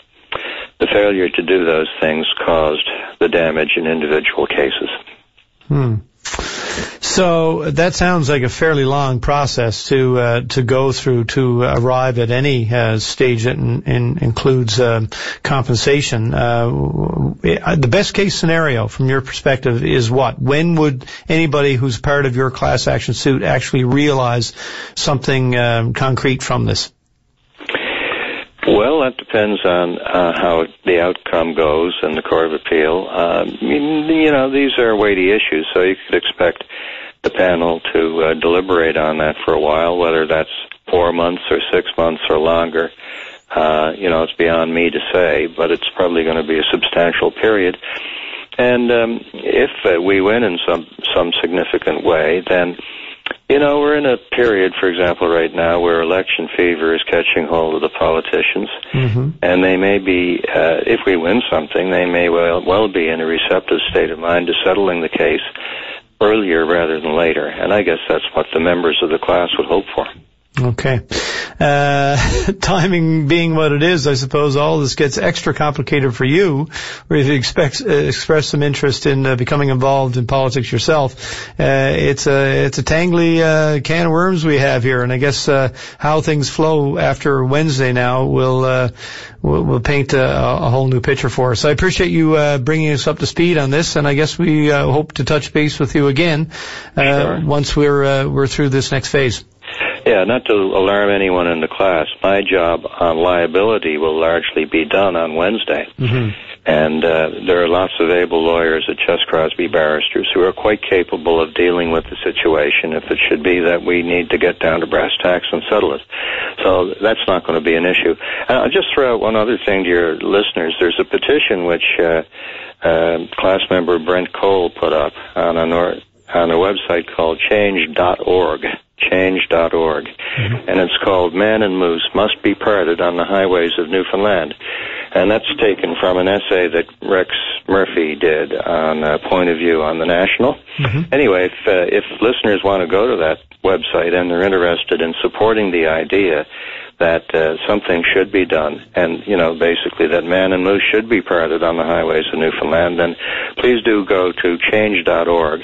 The failure to do those things caused the damage in individual cases. So that sounds like a fairly long process to go through to arrive at any stage that includes compensation. The best case scenario from your perspective is what? When would anybody who's part of your class action suit actually realize something concrete from this? Well, that depends on how the outcome goes in the Court of Appeal. These are weighty issues, so you could expect the panel to deliberate on that for a while, whether that's 4 months or 6 months or longer. It's beyond me to say, but it's probably going to be a substantial period. And if we win in some significant way, then, we're in a period, for example, right now where election fever is catching hold of the politicians, and they may be, if we win something, they may well be in a receptive state of mind to settling the case earlier rather than later. And I guess that's what the members of the class would hope for. Okay. Timing being what it is, I suppose all this gets extra complicated for you, where if you express some interest in becoming involved in politics yourself. It's a tangly can of worms we have here, and I guess how things flow after Wednesday now will paint a whole new picture for us. So I appreciate you bringing us up to speed on this, and I guess we hope to touch base with you again once we're through this next phase. Yeah, not to alarm anyone in the class, my job on liability will largely be done on Wednesday. And there are lots of able lawyers at Chess Crosby Barristers who are quite capable of dealing with the situation if it should be that we need to get down to brass tacks and settle it. So that's not going to be an issue. I'll just throw out one other thing to your listeners. There's a petition which class member Brent Cole put up on a website called change.org. Change.org, and it's called Man and Moose Must Be Parted on the Highways of Newfoundland. And that's taken from an essay that Rex Murphy did on Point of View on the National. Anyway, if listeners want to go to that website and they're interested in supporting the idea that something should be done, and, basically that man and moose should be parted on the highways of Newfoundland, then please do go to change.org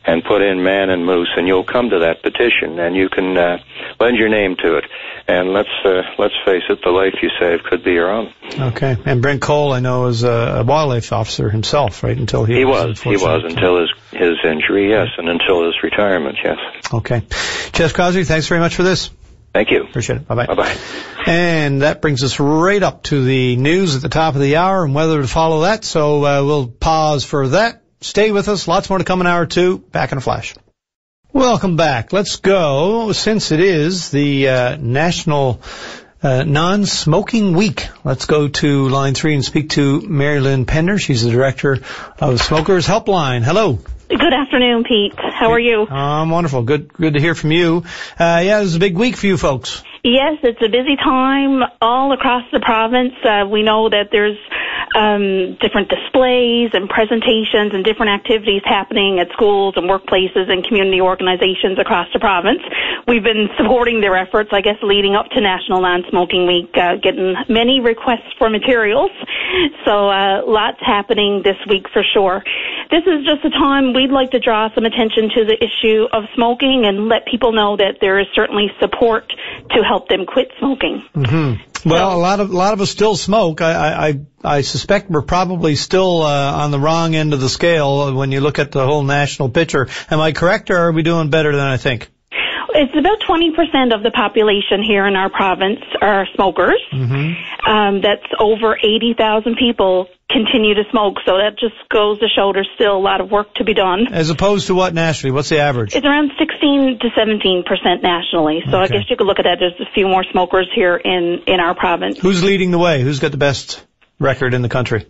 and put in man and moose, and you'll come to that petition, and you can lend your name to it. And let's face it, the life you save could be your own. Okay. And Brent Cole, I know, is a wildlife officer himself, right? Until he was until his injury, yes, and until his retirement, yes. Okay. Chess Crosby, thanks very much for this. Thank you. Appreciate it. Bye-bye. Bye-bye. And that brings us right up to the news at the top of the hour and whether to follow that. So we'll pause for that. Stay with us. Lots more to come in hour two. Back in a flash. Welcome back. Let's go, since it is the National Non-Smoking Week. Let's go to line 3 and speak to Mary Lynn Pender. She's the director of Smokers Helpline. Hello. Good afternoon, Pete. How are you? I'm wonderful. Good to hear from you. It was a big week for you folks. Yes, it's a busy time all across the province. We know that there's different displays and presentations and different activities happening at schools and workplaces and community organizations across the province. We've been supporting their efforts, I guess, leading up to National Non-Smoking Week, getting many requests for materials. So lots happening this week for sure. This is just a time we'd like to draw some attention to the issue of smoking and let people know that there is certainly support to help them quit smoking. Well, a lot of us still smoke. I suspect we're probably still on the wrong end of the scale when you look at the whole national picture. Am I correct, or are we doing better than I think? It's about 20% of the population here in our province are smokers. That's over 80,000 people continue to smoke, so that just goes to show there's still a lot of work to be done. As opposed to what nationally? What's the average? It's around 16 to 17% nationally, so I guess you could look at that. There's a few more smokers here in our province. Who's leading the way? Who's got the best record in the country?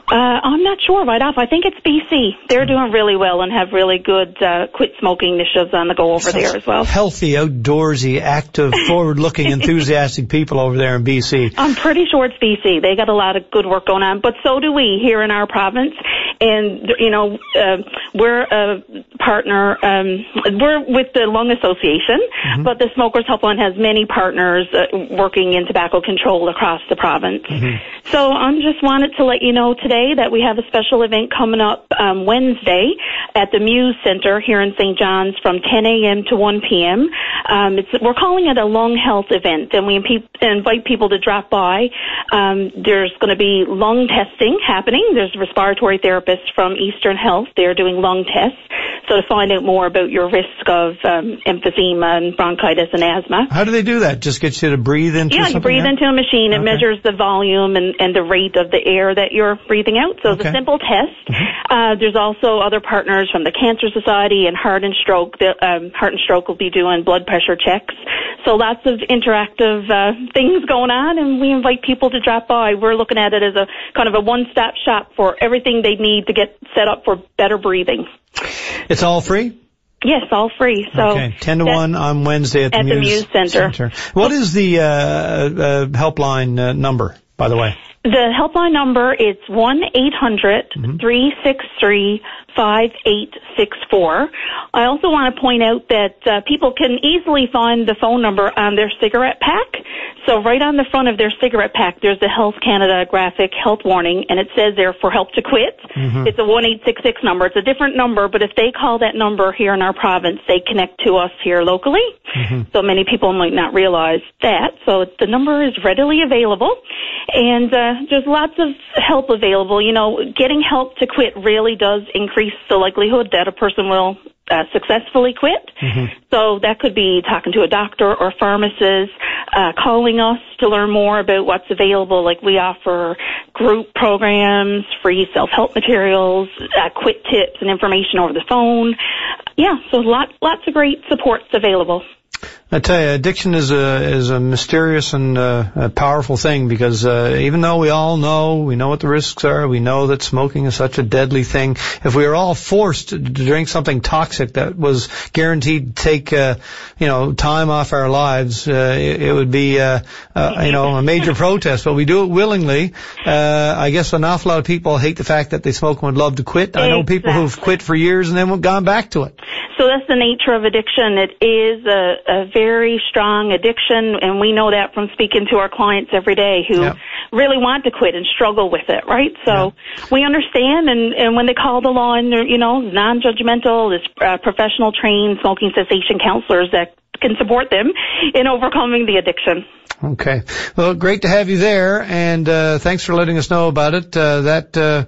I'm not sure right off. I think it's BC. They're doing really well and have really good quit smoking initiatives on the go over there as well. Healthy, outdoorsy, active, forward-looking, enthusiastic people over there in BC. I'm pretty sure it's BC. They got a lot of good work going on, but so do we here in our province. And, we're a partner, we're with the Lung Association, but the Smokers Helpline has many partners working in tobacco control across the province. So I just wanted to let you know today that we have a special event coming up Wednesday at the Muse Center here in St. John's from 10 a.m. to 1 p.m. We're calling it a lung health event, and we invite people to drop by. There's going to be lung testing happening. There's respiratory therapists from Eastern Health. They're doing lung tests. so to find out more about your risk of emphysema and bronchitis and asthma. How do they do that? Just get you to breathe into something? Yeah, you breathe into a machine. It measures the volume and the rate of the air that you're breathing out. So it's a simple test. There's also other partners from the Cancer Society and Heart and Stroke. Heart and Stroke will be doing blood pressure checks. So lots of interactive things going on, and we invite people to drop by. We're looking at it as a kind of a one-stop shop for everything they need to get set up for better breathing. It's all free? Yes, all free. So 10 to 1 on Wednesday at the Muse Center. What is the helpline number, by the way? The helpline number is 1-800-363-5864. I also want to point out that people can easily find the phone number on their cigarette pack. So right on the front of their cigarette pack, there's the Health Canada graphic health warning, and it says there for help to quit. It's a 1-866 number. It's a different number, but if they call that number here in our province, they connect to us here locally. So many people might not realize that. So the number is readily available, and there's lots of help available. You know, getting help to quit really does increase the likelihood that a person will successfully quit. So that could be talking to a doctor or pharmacist, calling us to learn more about what's available. Like we offer group programs, free self-help materials, quit tips and information over the phone. Yeah, so lots of great supports available. I tell you, addiction is a mysterious and powerful thing, because even though we know what the risks are, we know that smoking is such a deadly thing. If we were all forced to drink something toxic that was guaranteed to take time off our lives, it would be a major protest. But we do it willingly. I guess an awful lot of people hate the fact that they smoke and would love to quit. I know people who've quit for years and then gone back to it. So that's the nature of addiction. It is a very strong addiction, and we know that from speaking to our clients every day who really want to quit and struggle with it, right? So we understand, and when they call the line, they're, non-judgmental, there's professional trained smoking cessation counselors that can support them in overcoming the addiction. Okay. Well, great to have you there, and thanks for letting us know about it. That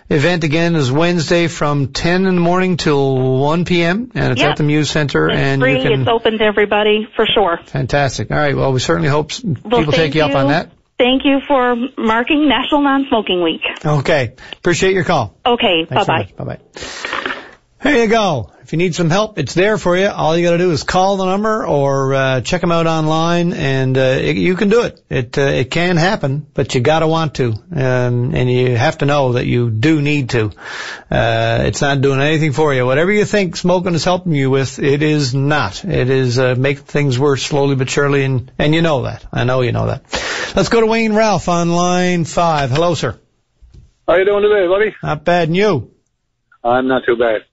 event again is Wednesday from 10 in the morning till 1 p.m. and it's at the Muse Center. It's free. It's open to everybody for sure. Fantastic. All right. Well, we certainly hope people take you up on that. Thank you for marking National Non-Smoking Week. Okay. Appreciate your call. Okay. Thanks bye-bye. So bye-bye. There you go. If you need some help, it's there for you. All you got to do is call the number or check them out online, and you can do it. It can happen, but you got to want to, and you have to know that you do need to. It's not doing anything for you. Whatever you think smoking is helping you with, it is not. It is making things worse slowly but surely, and you know that. I know you know that. Let's go to Wayne Ralph on line 5. Hello, sir. How you doing today, buddy? Not bad, and you? I'm not too bad.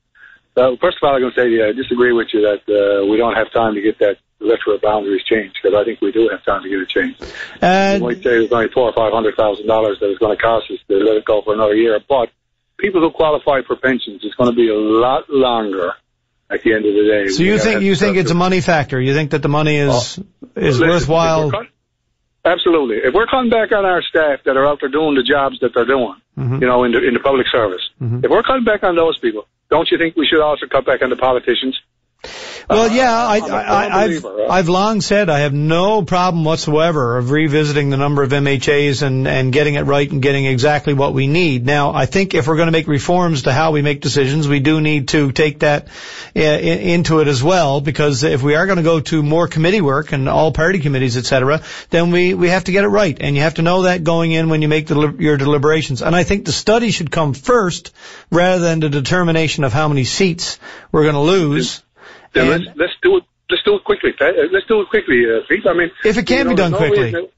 First of all, I'm going to say I disagree with you that we don't have time to get that electoral boundaries changed, because I think we do have time to get it changed. You might say it's only $400,000 or $500,000 that it's going to cost us to let it go for another year, but people who qualify for pensions, it's going to be a lot longer at the end of the day. So you think it's a money factor? You think that the money is worthwhile? Absolutely. If we're cutting back on our staff that are out there doing the jobs that they're doing, in the public service, if we're cutting back on those people, don't you think we should also cut back on the politicians? Well, I've long said I have no problem whatsoever of revisiting the number of MHAs and getting it right and getting exactly what we need. Now, I think if we're going to make reforms to how we make decisions, we do need to take that into it as well, because if we are going to go to more committee work and all party committees, etc., then we have to get it right, and you have to know that going in when you make your deliberations. And I think the study should come first rather than the determination of how many seats we're going to lose. Then let's do it. Let's do it quickly. Let's do it quickly, Pete. I mean, if it can be done quickly,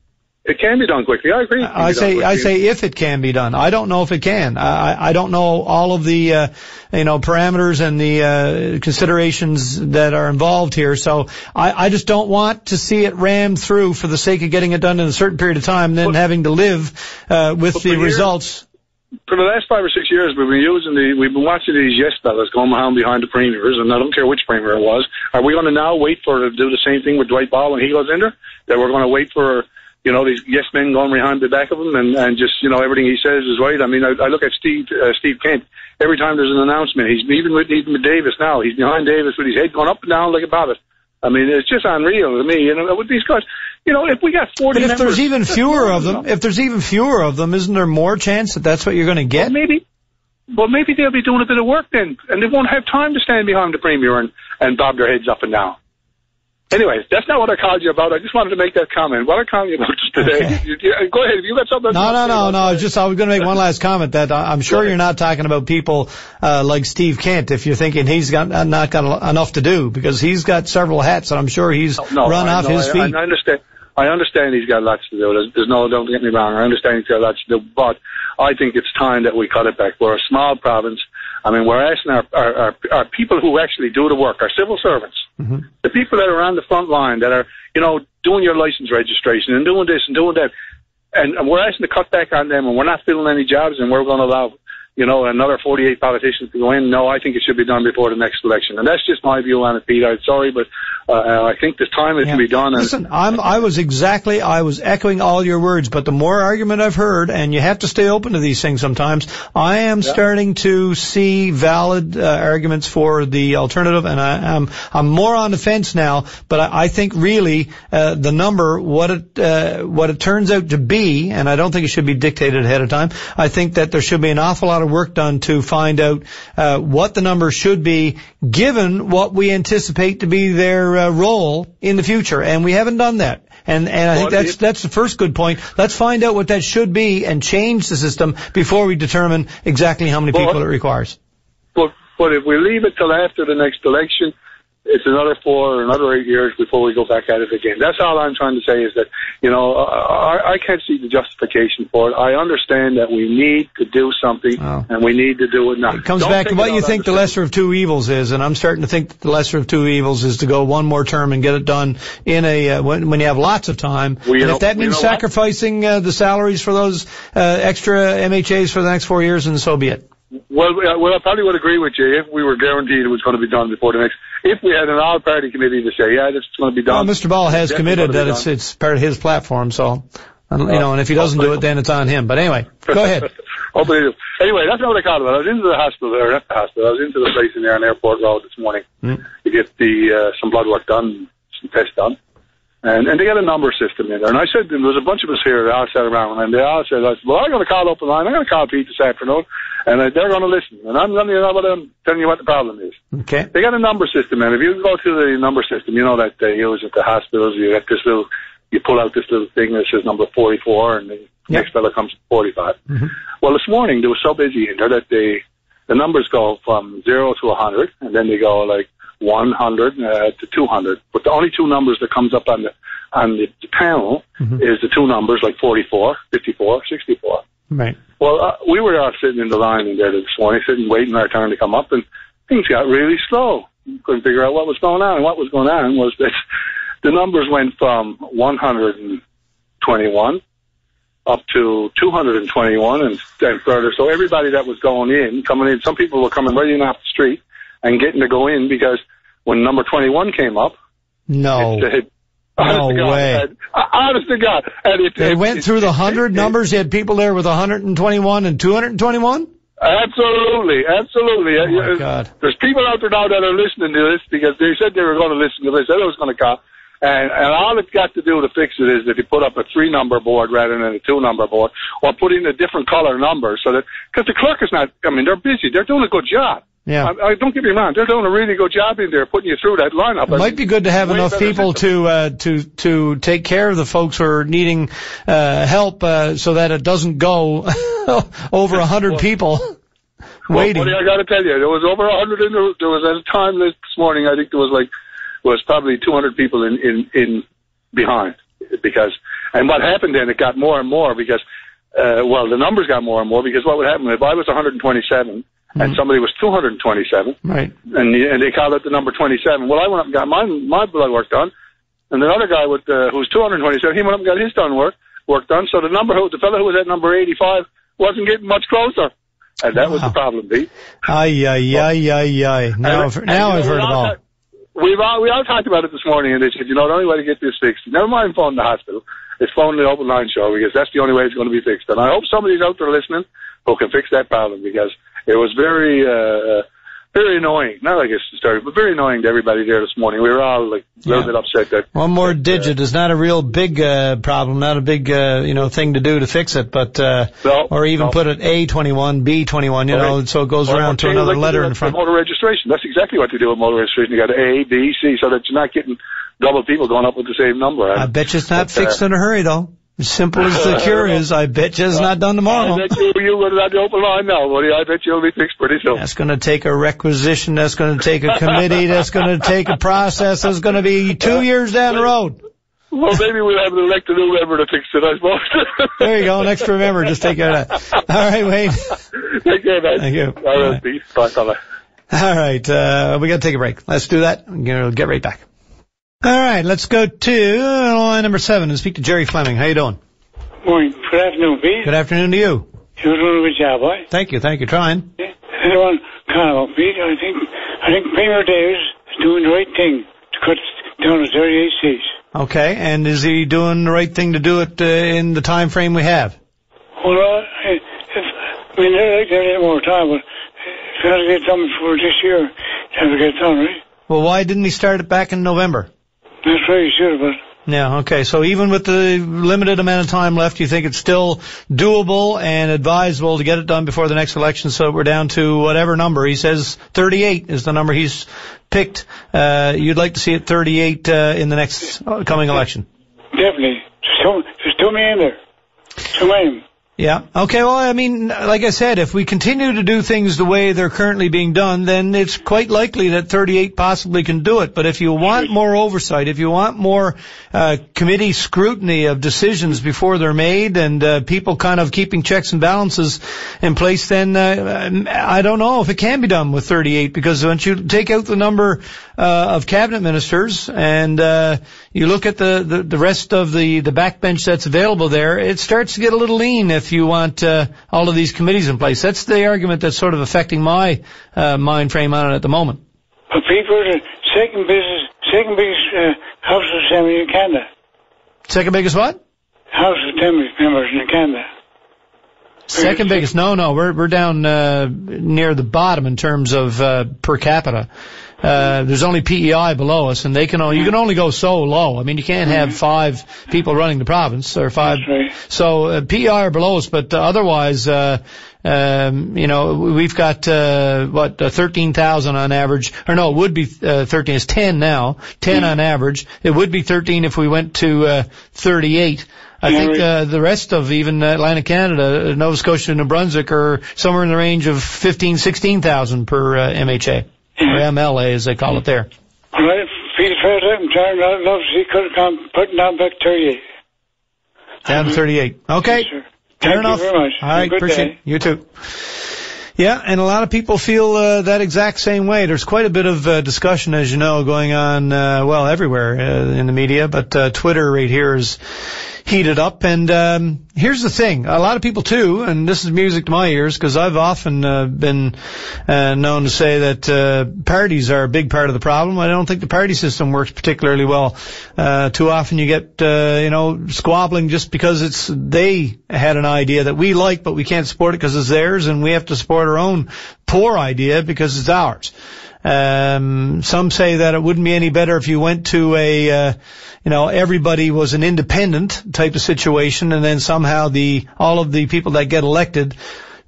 it can be done quickly. I agree. I say if it can be done. I don't know if it can. I don't know all of the parameters and the considerations that are involved here. So I just don't want to see it rammed through for the sake of getting it done in a certain period of time, then having to live with the results. For the last 5 or 6 years, we've been watching these yes fellas going around behind the premiers, and I don't care which premier it was. Are we going to now wait to do the same thing with Dwight Ball when he goes in there? That we're going to wait for these yes men going behind the back of him and just, everything he says is right. I mean, I look at Steve Kent. Every time there's an announcement, he's even with Davis now. He's behind Davis with his head going up and down like a babbit. I mean, it's just unreal to me. With these guys, if we got 40 But if members, there's even fewer of them, isn't there more chance that that's what you're going to get? Well, maybe they'll be doing a bit of work then, and they won't have time to stand behind the Premier and bob their heads up and down. Anyways, that's not what I called you about. I just wanted to make that comment. What I called you about today. Okay. Go ahead. Have you got something? No. I was going to make one last comment that I'm sure you're not talking about people like Steve Kent if you're thinking he's not got enough to do, because he's got several hats and I'm sure he's run off his feet. I understand he's got lots to do. Don't get me wrong. I understand he's got lots to do, but I think it's time that we cut it back. We're a small province. I mean, we're asking our people who actually do the work, our civil servants, the people that are on the front line, that are, doing your license registration and doing this and doing that. And we're asking to cut back on them, and we're not filling any jobs, and we're going to allow, another 48 politicians to go in. No, I think it should be done before the next election. And that's just my view on it, Pete. I'm sorry, but I think this time it can be done. Listen, I was echoing all your words, but the more argument I've heard, and you have to stay open to these things sometimes, I am starting to see valid arguments for the alternative, and I'm more on the fence now, but I think really the number, what it turns out to be, and I don't think it should be dictated ahead of time, I think that there should be an awful lot of work done to find out what the number should be, given what we anticipate to be their role in the future, and we haven't done that. And I think that's the first good point. Let's find out what that should be and change the system before we determine exactly how many people it requires. But if we leave it till after the next election, it's another 4 or another 8 years before we go back at it again. That's all I'm trying to say, is that, I can't see the justification for it. I understand that we need to do something, and we need to do it now. It comes back to what you think the lesser of two evils is, and I'm starting to think that the lesser of two evils is to go one more term and get it done in when you have lots of time. And if that means sacrificing the salaries for those extra MHAs for the next 4 years, then so be it. Well, I probably would agree with you if we were guaranteed it was going to be done before the next. If we had an all-party committee to say, this is going to be done. Well, Mr. Ball has committed that it's part of his platform, so, and if he doesn't do it, then it's on him. But anyway, go ahead. Anyway, that's not what I called about. I was into the hospital, or not the hospital, I was into the place in there on Airport Road this morning to get some blood work done, some tests done. And they got a number system in there. And I said, there was a bunch of us here that all sat around, and they all said, I'm going to call up the line. I'm going to call Pete this afternoon, and they're going to listen. And I'm telling you what the problem is. Okay. They got a number system in. If you go to the number system, that they use at the hospitals, you pull out this little thing that says number 44, and the next fella comes to 45. Well, this morning, they were so busy in there that the numbers go from 0 to 100, and then they go like 100 to 200, but the only two numbers that comes up on the panel is the two numbers like 44, 54, 64. Right. Well, we were all sitting in the line in there this morning, sitting waiting our turn to come up, and things got really slow. Couldn't figure out what was going on. And what was going on was that the numbers went from 121 up to 221 and further. So everybody that was coming in, some people were coming right in off the street and getting to go in, because when number 21 came up, no way. Honest to God. And they went through the 100 numbers. You had people there with 121 and 221? Absolutely. Oh my God. There's people out there now that are listening to this, because they said they were going to listen to this. They said it was going to come. And all it's got to do to fix it is that you put up a 3-number board rather than a 2-number board, or put in a different color number, so that, because the clerk is not, they're busy. They're doing a good job. Yeah. Don't get me wrong. They're doing a really good job in there putting you through that lineup. It might be good to have enough people to take care of the folks who are needing help, so that it doesn't go over 100 people waiting. Well, I got to tell you, there was over 100 in there. There was, at a time this morning, I think there was probably 200 people in behind, and what happened then, it got more and more because, the numbers got more and more, because what would happen if I was 127 and somebody was 227, right? And they called it the number 27. Well, I went up and got my blood work done, and the other guy who's 227, he went up and got his work done. So the fellow who was at number 85 wasn't getting much closer, and that was the problem, Pete. Now I've heard it all. We all talked about it this morning, and they said, the only way to get this fixed, never mind phoning the hospital, is phone the open line show, because that's the only way it's going to be fixed. And I hope somebody's out there listening who can fix that problem, because it was very annoying. Not like it's started, but very annoying to everybody there this morning. We were all like a little bit upset that one more digit is not a real big problem, not a big thing to do to fix it, but or even put it A21, B21, so it goes around to another letter in front. Motor registration. That's exactly what they do with motor registration. You got A, B, C, so that you're not getting double people going up with the same number. I bet you it's not fixed in a hurry, though. As simple as the cure is, I bet you it's not done tomorrow. I bet you go to that open line now, buddy. I bet you'll be fixed pretty soon. That's going to take a requisition. That's going to take a committee. That's going to take a process. That's going to be 2 years down the road. Well, maybe we'll have an elected new member to fix it, I suppose. There you go. An extra member. Just take care of that. All right, Wayne. Take care, man. Thank you. All right, peace. Bye, fella. All right. We got to take a break. Let's do that. We'll get right back. All right. Let's go to line number 7 and speak to Jerry Fleming. How you doing? Morning. Good afternoon, Pete. Good afternoon to you. You're doing a good job, boy. Thank you. Trying. I want to comment on Pete. I think Premier Davis is doing the right thing to cut down to 38 seats. Okay, and is he doing the right thing to do it in the time frame we have? Well, they're like a little more time, but if you have to get it done before this year, you have to get it done, right? Well, why didn't he start it back in November? That's right, he should have, but... Yeah, okay. So even with the limited amount of time left, you think it's still doable and advisable to get it done before the next election, so we're down to whatever number. He says 38 is the number he's picked. You'd like to see it 38 in the next coming election? Definitely. There's too many in there. Too many. Yeah. Okay, well, I mean, like I said, if we continue to do things the way they're currently being done, then it's quite likely that 38 possibly can do it. But if you want more oversight, if you want more committee scrutiny of decisions before they're made and people kind of keeping checks and balances in place, then I don't know if it can be done with 38, because once you take out the number of cabinet ministers and you look at the rest of the backbench that's available there, it starts to get a little lean if you want all of these committees in place. That's the argument that's sort of affecting my mind frame on it at the moment. But people are the second biggest House of Assembly in Canada. Second biggest what? House of Assembly members in Canada. Second biggest? No, we're down near the bottom in terms of per capita. There's only PEI below us, and you can only go so low. I mean, you can't have 5 people running the province, or 5. Right. So PEI are below us, but otherwise, we've got 13,000 on average. Or no, it would be 13. It's 10 now. 10 on average. It would be 13 if we went to 38. I think the rest of even Atlantic Canada, Nova Scotia and New Brunswick, are somewhere in the range of 15,000, 16,000 per MHA. Or MLA, as they call it there. All right, Peter Fair's I'm trying to love to see could have come putting down back 38. Down to 38. Okay. Yes, sir. Fair enough. Thank you very much. All right, appreciate it. You too. Yeah, and a lot of people feel that exact same way. There's quite a bit of discussion, as you know, going on, everywhere in the media, but Twitter right here is heated up. And here's the thing. A lot of people, too, and this is music to my ears, because I've often been known to say that parties are a big part of the problem. I don't think the party system works particularly well. Too often you get, squabbling just because they had an idea that we like, but we can't support it because it's theirs, and we have to support our own poor idea because it's ours. Some say that it wouldn't be any better if you went to everybody was an independent type of situation, and then somehow all of the people that get elected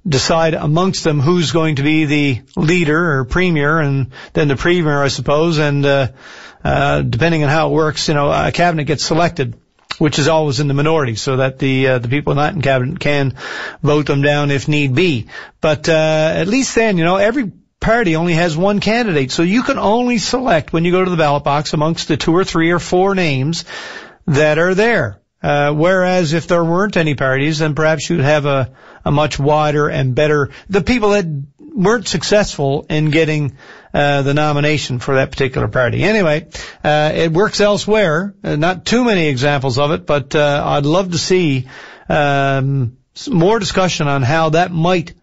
decide amongst them who's going to be the leader or premier, and then the premier, I suppose, and depending on how it works, a cabinet gets selected, which is always in the minority, so that the people not in cabinet can vote them down if need be. But at least then, every party only has one candidate, so you can only select when you go to the ballot box amongst the 2 or 3 or 4 names that are there. Whereas if there weren't any parties, then perhaps you'd have a much wider and better, the people that weren't successful in getting the nomination for that particular party. Anyway, it works elsewhere. Not too many examples of it, but I'd love to see more discussion on how that might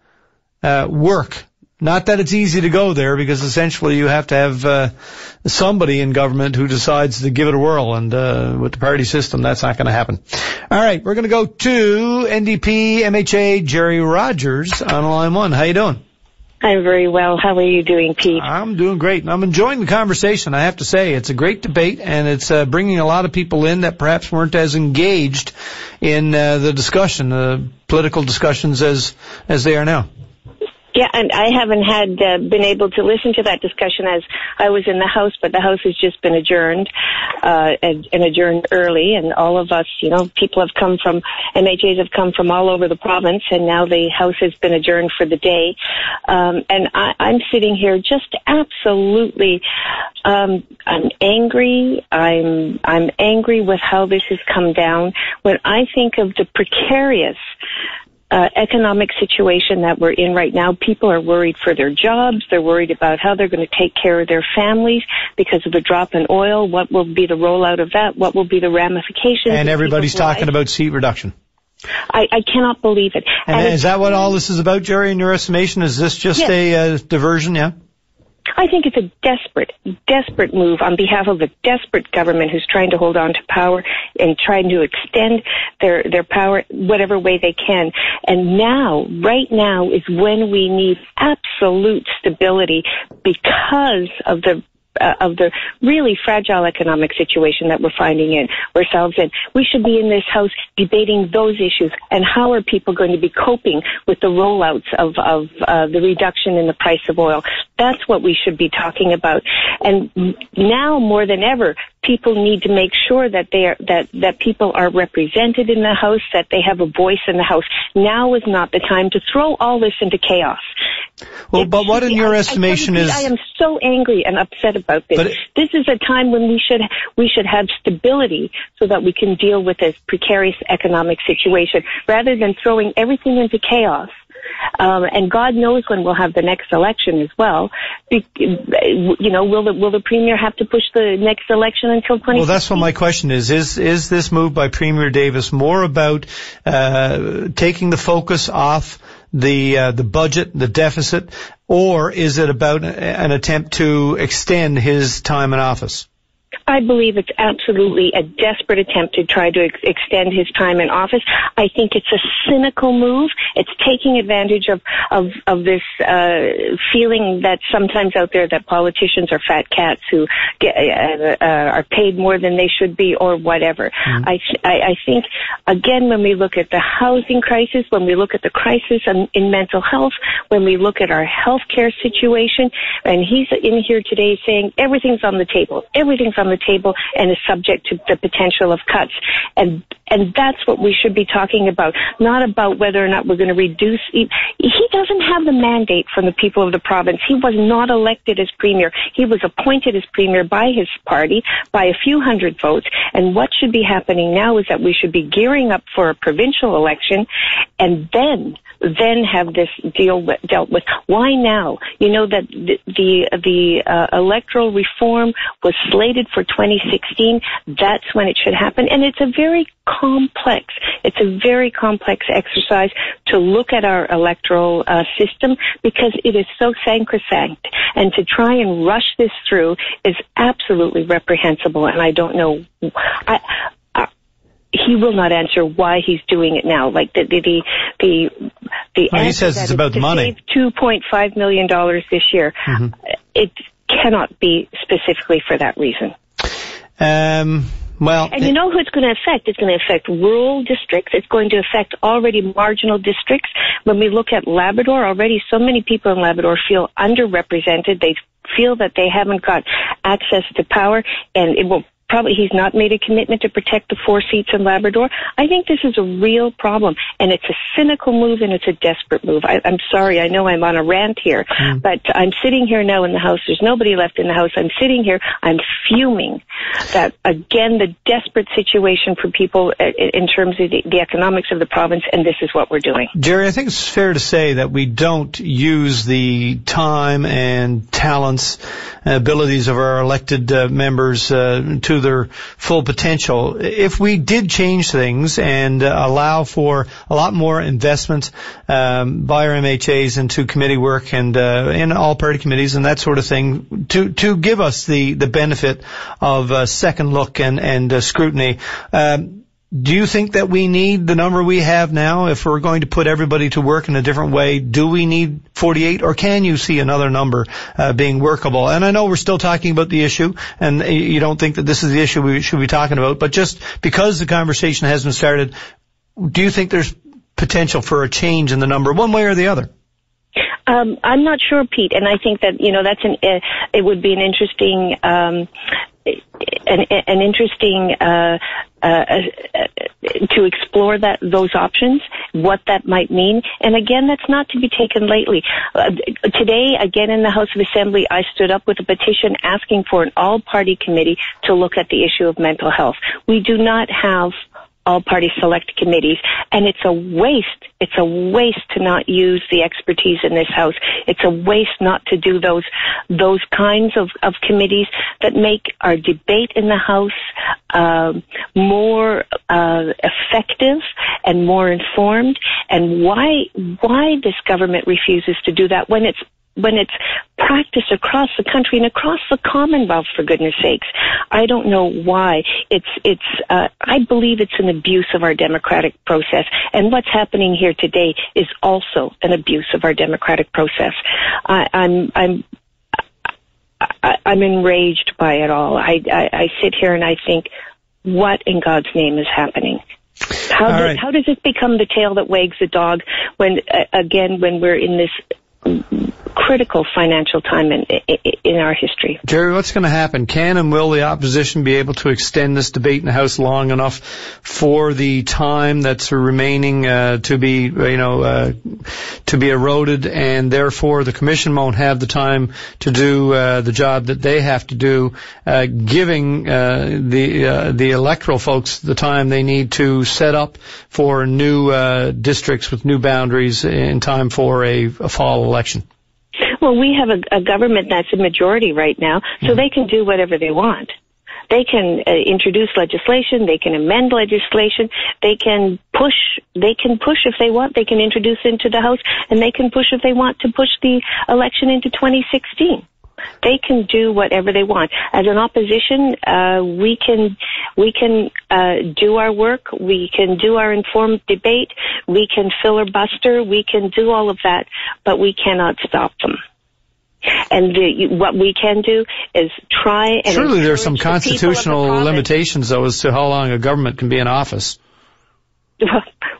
work Not that it's easy to go there, because essentially you have to have somebody in government who decides to give it a whirl, and with the party system, that's not going to happen. All right, we're going to go to NDP MHA Jerry Rogers on line 1. How you doing? I'm very well. How are you doing, Pete? I'm doing great, and I'm enjoying the conversation, I have to say. It's a great debate, and it's bringing a lot of people in that perhaps weren't as engaged in the discussion, political discussions as they are now. Yeah, and I haven't been able to listen to that discussion as I was in the House, but the House has just been adjourned, and adjourned early, and all of us, people have come from, MHAs have come from all over the province, and now the House has been adjourned for the day. And I'm sitting here just absolutely, I'm angry. I'm angry with how this has come down. When I think of the precarious economic situation that we're in right now, people are worried for their jobs. They're worried about how they're going to take care of their families because of the drop in oil. What will be the rollout of that? What will be the ramifications? And everybody's talking about seat reduction. I cannot believe it. And is that what all this is about, Jerry, in your estimation? Is this just a diversion, yeah? I think it's a desperate move on behalf of a desperate government who's trying to hold on to power and trying to extend their power whatever way they can. And right now is when we need absolute stability because of the really fragile economic situation that we're finding ourselves in. We should be in this House debating those issues and how are people going to be coping with the rollouts of the reduction in the price of oil. That's what we should be talking about. And now more than ever, people need to make sure that that people are represented in the House, that they have a voice in the House. Now is not the time to throw all this into chaos. Well, but what in your estimation is... I am so angry and upset about this. This is a time when we should have stability so that we can deal with this precarious economic situation rather than throwing everything into chaos. And God knows when we'll have the next election as well. Will the Premier have to push the next election until 2016? Well, that's what my question is. Is this move by Premier Davis more about taking the focus off the budget, the deficit, or is it about an attempt to extend his time in office? I believe it's absolutely a desperate attempt to try to extend his time in office. I think it's a cynical move. It's taking advantage of this feeling that sometimes out there that politicians are fat cats who are paid more than they should be or whatever. Mm-hmm. I think, again, when we look at the housing crisis, when we look at the crisis in mental health, when we look at our healthcare situation, and he's in here today saying everything's on the table. Everything's on the table and is subject to the potential of cuts. And that's what we should be talking about, not about whether or not we're going to reduce. He doesn't have the mandate from the people of the province. He was not elected as premier. He was appointed as premier by his party by a few hundred votes. And what should be happening now is that we should be gearing up for a provincial election and then have this dealt with. Why now? You know that the electoral reform was slated for 2016. That's when it should happen, and it's a very complex exercise to look at our electoral system because it is so sacrosanct, and to try and rush this through is absolutely reprehensible. And I don't know. He will not answer why he's doing it now. Like the he says it's about money. Save $2.5 million this year. Mm-hmm. It cannot be specifically for that reason. Well, and you know who it's going to affect? It's going to affect rural districts. It's going to affect already marginal districts. When we look at Labrador, already so many people in Labrador feel underrepresented. They feel that they haven't got access to power, and it will probably, he's not made a commitment to protect the 4 seats in Labrador. I think this is a real problem, and it's a cynical move, and it's a desperate move. I'm sorry, I know I'm on a rant here, but I'm sitting here now in the House. There's nobody left in the House. I'm sitting here. I'm fuming that, again, the desperate situation for people in terms of the economics of the province, and this is what we're doing. Jerry, I think it's fair to say that we don't use the time and talents, abilities of our elected members to to their full potential. If we did change things and allow for a lot more investment by our MHAs into committee work and in all party committees and that sort of thing, to give us the benefit of a second look and scrutiny, do you think that we need the number we have now if we're going to put everybody to work in a different way? Do we need 48, or can you see another number being workable? And I know we're still talking about the issue, and you don't think that this is the issue we should be talking about, but just because the conversation hasn't started, do you think there's potential for a change in the number, one way or the other? I'm not sure, Pete, and I think that, that's it would be an interesting to explore those options, what that might mean. And again, that's not to be taken lightly. Today, again, in the House of Assembly, I stood up with a petition asking for an all-party committee to look at the issue of mental health. We do not have all-party select committees, and it's a waste. It's a waste to not use the expertise in this House. It's a waste not to do those kinds of committees that make our debate in the House more effective and more informed. And why this government refuses to do that when it's practiced across the country and across the Commonwealth, for goodness sakes. I don't know why. I believe it's an abuse of our democratic process. And what's happening here today is also an abuse of our democratic process. I'm enraged by it all. I sit here and I think, what in God's name is happening? How does it become the tail that wags the dog when we're in this critical financial time in our history? Jerry, what's going to happen? Can and will the opposition be able to extend this debate in the House long enough for the time that's remaining to be eroded, and therefore the Commission won't have the time to do the job that they have to do, giving the electoral folks the time they need to set up for new districts with new boundaries in time for a fall election? Well, we have a government that's a majority right now, so they can do whatever they want. They can introduce legislation. They can amend legislation. They can push if they want. They can introduce into the House, and they can push if they want to push the election into 2016. They can do whatever they want. As an opposition, we can do our work. We can do our informed debate. We can filibuster. We can do all of that, but we cannot stop them. And what we can do is try and... Surely there are some constitutional limitations, though, as to how long a government can be in office.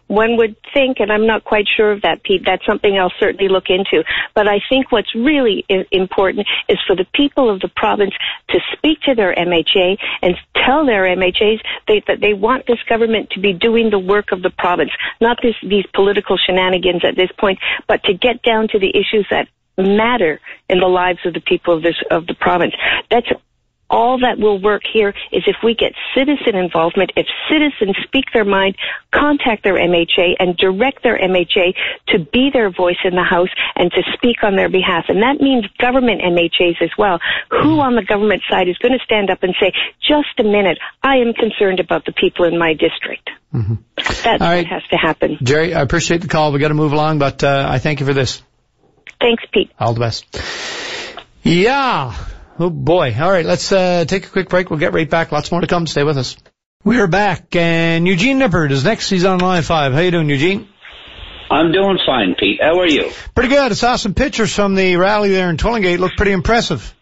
One would think, and I'm not quite sure of that, Pete. That's something I'll certainly look into. But I think what's really important is for the people of the province to speak to their MHA and tell their MHAs that they want this government to be doing the work of the province, not these political shenanigans at this point, but to get down to the issues that matter in the lives of the people of the province. That's all that will work here is if we get citizen involvement, if citizens speak their mind, contact their MHA, and direct their MHA to be their voice in the House and to speak on their behalf. And that means government MHAs as well. Who on the government side is going to stand up and say, just a minute, I am concerned about the people in my district? Mm-hmm. That's what has to happen. Jerry, I appreciate the call. We've got to move along, but I thank you for this. Thanks, Pete. All the best. Yeah. Oh, boy. All right, let's take a quick break. We'll get right back. Lots more to come. Stay with us. We are back, and Eugene Nippert is next. He's on line 5. How you doing, Eugene? I'm doing fine, Pete. How are you? Pretty good. I saw some pictures from the rally there in Twillingate. Looked pretty impressive.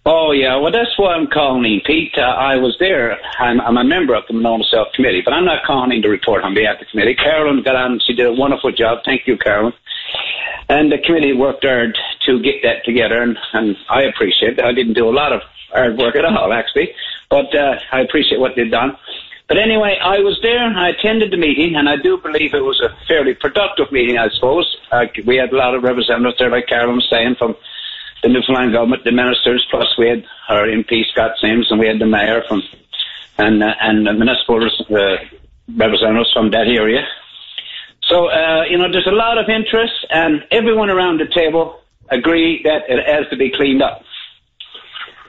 Oh, yeah. Well, that's why I'm calling in, Pete. I was there. I'm a member of the Monona South Committee, but I'm not calling in to report on behalf of the committee. Carolyn got on. She did a wonderful job. Thank you, Carolyn. And the committee worked hard to get that together, and I appreciate it. I didn't do a lot of hard work at all, actually, but I appreciate what they've done. But anyway, I was there, I attended the meeting, and I do believe it was a fairly productive meeting, I suppose. We had a lot of representatives there, like Carolyn was saying, from the Newfoundland government, the ministers, plus we had our MP, Scott Sims, and we had the mayor and the municipal representatives from that area. So, there's a lot of interest, and everyone around the table agree that it has to be cleaned up.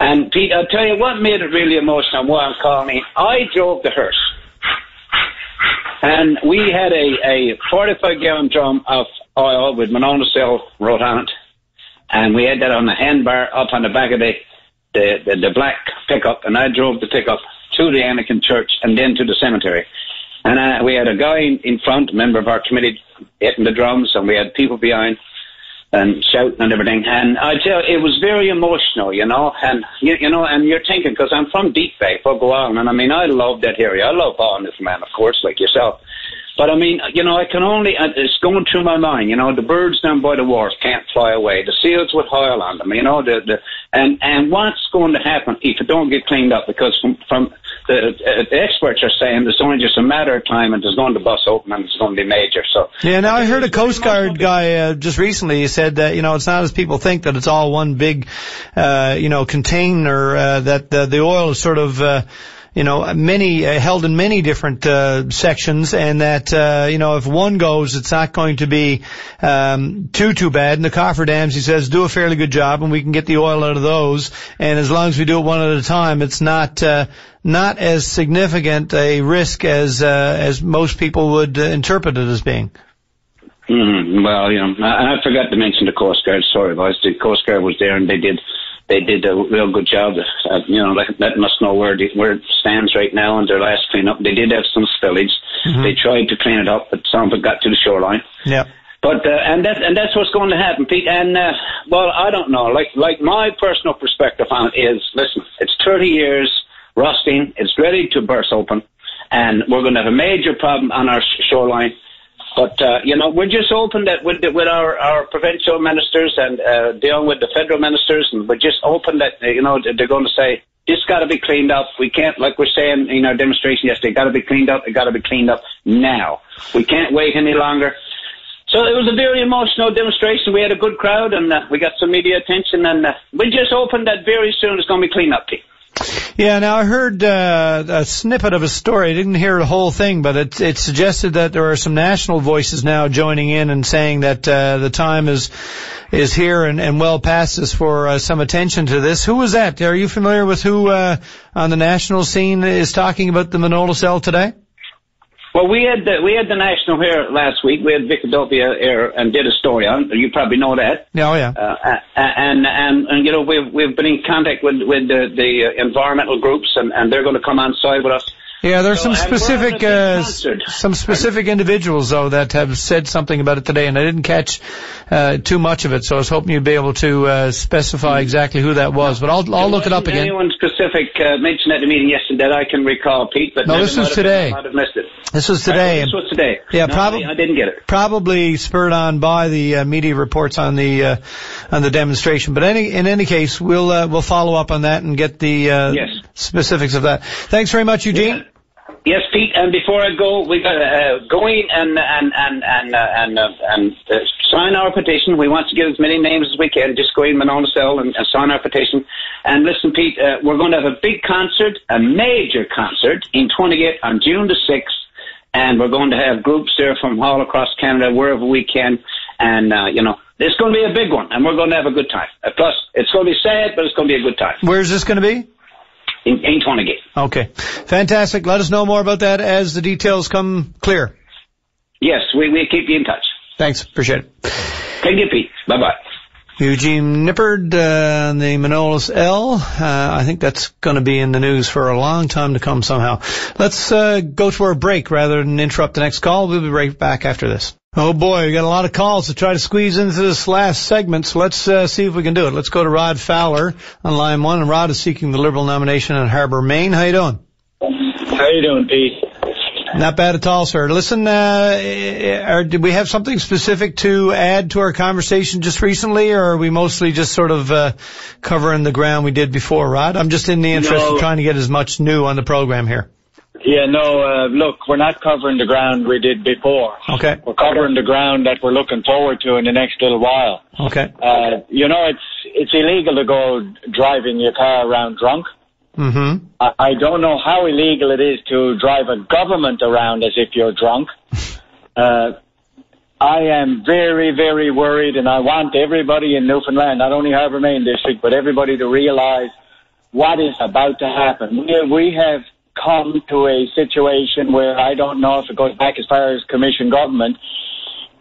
And Pete, I'll tell you what made it really emotional and why I'm calling. I drove the hearse. And we had a 45-gallon drum of oil with Monona Cell wrote on it. And we had that on the handbar up on the back of the black pickup. And I drove the pickup to the Anglican church and then to the cemetery. And we had a guy in front, a member of our committee, hitting the drums, and we had people behind and shouting and everything. And I tell you, it was very emotional, you know. And you know, and you're thinking, because I'm from Deep Bay, Fogowan, and I mean, I love that area. I love Ballinasloe, of course, like yourself. But I mean, you know, I can only, it's going through my mind, you know, the birds down by the wharf can't fly away. The seals with oil on them, you know, and what's going to happen if it don't get cleaned up? Because from the experts are saying it's only just a matter of time and it's going to bust open and it's going to be major. So yeah, now I heard a Coast Guard guy just recently. He said that, you know, it's not as people think that it's all one big, you know, container, that the oil is sort of, you know, held in many different sections, and that you know, if one goes, it's not going to be too bad. And the cofferdams, he says, do a fairly good job, and we can get the oil out of those. And as long as we do it one at a time, it's not as significant a risk as most people would interpret it as being. Well, you know, I forgot to mention the Coast Guard. Sorry, boys. The Coast Guard was there, and they did a real good job, you know, letting us know where it stands right now in their last cleanup. They did have some spillage. Mm-hmm. They tried to clean it up, but some of it got to the shoreline. Yeah. But and that's what's going to happen, Pete. And well, I don't know. Like my personal perspective on it is, listen, it's 30 years rusting. It's ready to burst open, and we're going to have a major problem on our shoreline. But, you know, we're just hoping that with our provincial ministers and dealing with the federal ministers, and we're just hoping that, you know, they're going to say, this got to be cleaned up. We can't, like we're saying in our demonstration yesterday, got to be cleaned up. It got to be cleaned up now. We can't wait any longer. So it was a very emotional demonstration. We had a good crowd, and we got some media attention, and we're just hoping that very soon it's going to be cleaned up, Pete. Yeah, now I heard a snippet of a story. I didn't hear the whole thing, but it suggested that there are some national voices now joining in and saying that the time is here and well past us for some attention to this. Who was that? Are you familiar with who on the national scene is talking about the Monona Cell today? Well, we had the national here last week. We had Vic Adopia here and did a story on it. You probably know that. Oh, yeah. And you know, we've been in contact with the environmental groups, and they're going to come on side with us. Yeah, there's some specific individuals though that have said something about it today, and I didn't catch too much of it, so I was hoping you'd be able to specify exactly who that was. But I'll look it up again. Anyone specific mentioned at the meeting yesterday that I can recall, Pete? But no, this was today. I might have missed it. This was today. This was today. Yeah, no, I didn't get it. Probably spurred on by the media reports on the demonstration. But in any case, we'll follow up on that and get the specifics of that. Thanks very much, Eugene. Yeah. Yes, Pete. And before I go, we got to go in and sign our petition. We want to get as many names as we can. Just go in Monona Cell and sign our petition. And listen, Pete, we're going to have a big concert, a major concert in 28 on June the 6th. And we're going to have groups there from all across Canada, wherever we can. And, you know, it's going to be a big one, and we're going to have a good time. Plus, it's going to be sad, but it's going to be a good time. Where's this going to be? In 28. Okay. Fantastic. Let us know more about that as the details come clear. Yes, we keep you in touch. Thanks. Appreciate it. Thank you, Pete. Bye-bye. Eugene Nippard, on the Manolis L. I think that's going to be in the news for a long time to come somehow. Let's go to our break rather than interrupt the next call. We'll be right back after this. Oh boy, we got a lot of calls to try to squeeze into this last segment, so let's see if we can do it. Let's go to Rod Fowler on line 1, and Rod is seeking the Liberal nomination in Harbour, Maine. How you doing? How you doing, Pete? Not bad at all, sir. Listen, did we have something specific to add to our conversation just recently, or are we mostly just sort of covering the ground we did before, Rod? I'm just in the interest of trying to get as much new on the program here. Yeah, no, look, we're not covering the ground we did before. Okay. We're covering the ground that we're looking forward to in the next little while. Okay. You know, it's illegal to go driving your car around drunk. Mm-hmm. I don't know how illegal it is to drive a government around as if you're drunk. I am very, very worried, and I want everybody in Newfoundland, not only Harbour Main District, but everybody to realise what is about to happen. We have come to a situation where I don't know if it goes back as far as commission government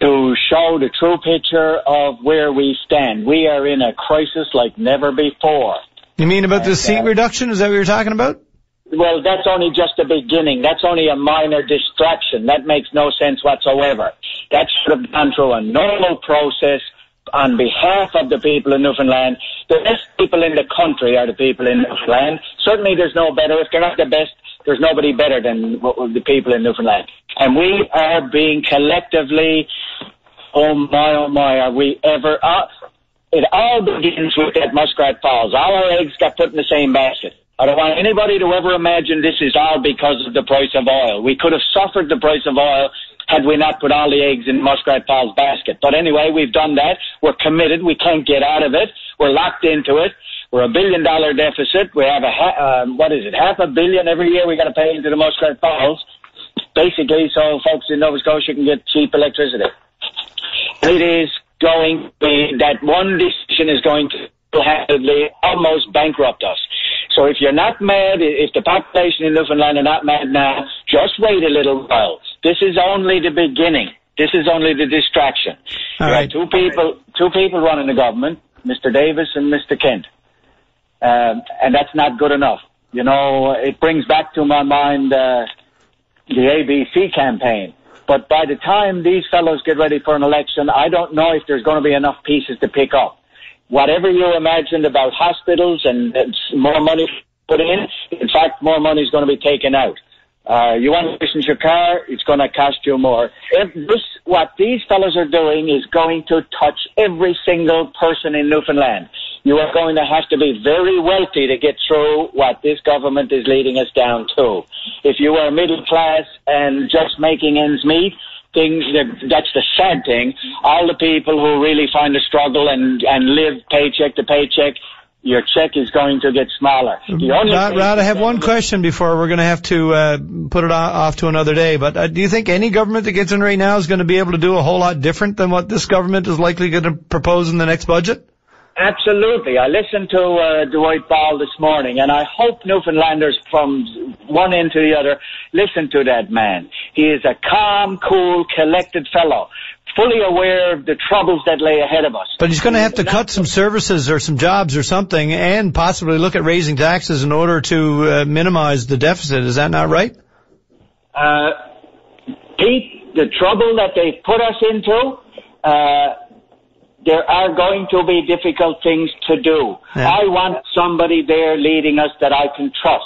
to show the true picture of where we stand. We are in a crisis like never before. You mean about the seat reduction? Is that what you're talking about? Well, that's only just the beginning. That's only a minor distraction. That makes no sense whatsoever. That should have gone through a normal process on behalf of the people in Newfoundland. The best people in the country are the people in Newfoundland. Certainly there's no better. If they're not the best, there's nobody better than the people in Newfoundland. And we are being collectively, oh my, are we ever... it all begins with that Muskrat Falls. All our eggs got put in the same basket. I don't want anybody to ever imagine this is all because of the price of oil. We could have suffered the price of oil had we not put all the eggs in Muskrat Falls basket. But anyway, we've done that. We're committed. We can't get out of it. We're locked into it. We're $1 billion deficit. We have $500 million every year we got to pay into the Muskrat Falls, basically so folks in Nova Scotia can get cheap electricity. It is going to be that one decision is going to almost bankrupt us. So if you're not mad, if the population in Newfoundland are not mad now, just wait a little while. This is only the beginning. This is only the distraction. You have two people running the government, Mr. Davis and Mr. Kent. And that's not good enough. You know, it brings back to my mind the ABC campaign. But by the time these fellows get ready for an election, I don't know if there's going to be enough pieces to pick up. Whatever you imagined about hospitals and more money put in fact, more money is going to be taken out. You want to license your car, it's going to cost you more. What these fellows are doing is going to touch every single person in Newfoundland. You are going to have to be very wealthy to get through what this government is leading us down to. If you are middle class and just making ends meet, that's the sad thing. All the people who really find a struggle and live paycheck to paycheck, your check is going to get smaller. Rod, I have one question before we're going to have to put it off to another day. But do you think any government that gets in right now is going to be able to do a whole lot different than what this government is likely going to propose in the next budget? Absolutely. I listened to Dwight Ball this morning, and I hope Newfoundlanders from one end to the other listen to that man. He is a calm, cool, collected fellow, fully aware of the troubles that lay ahead of us. But he's going to have to cut some services or some jobs or something and possibly look at raising taxes in order to minimize the deficit. Is that not right? Pete, the trouble that they've put us into, there are going to be difficult things to do. Yeah. I want somebody there leading us that I can trust.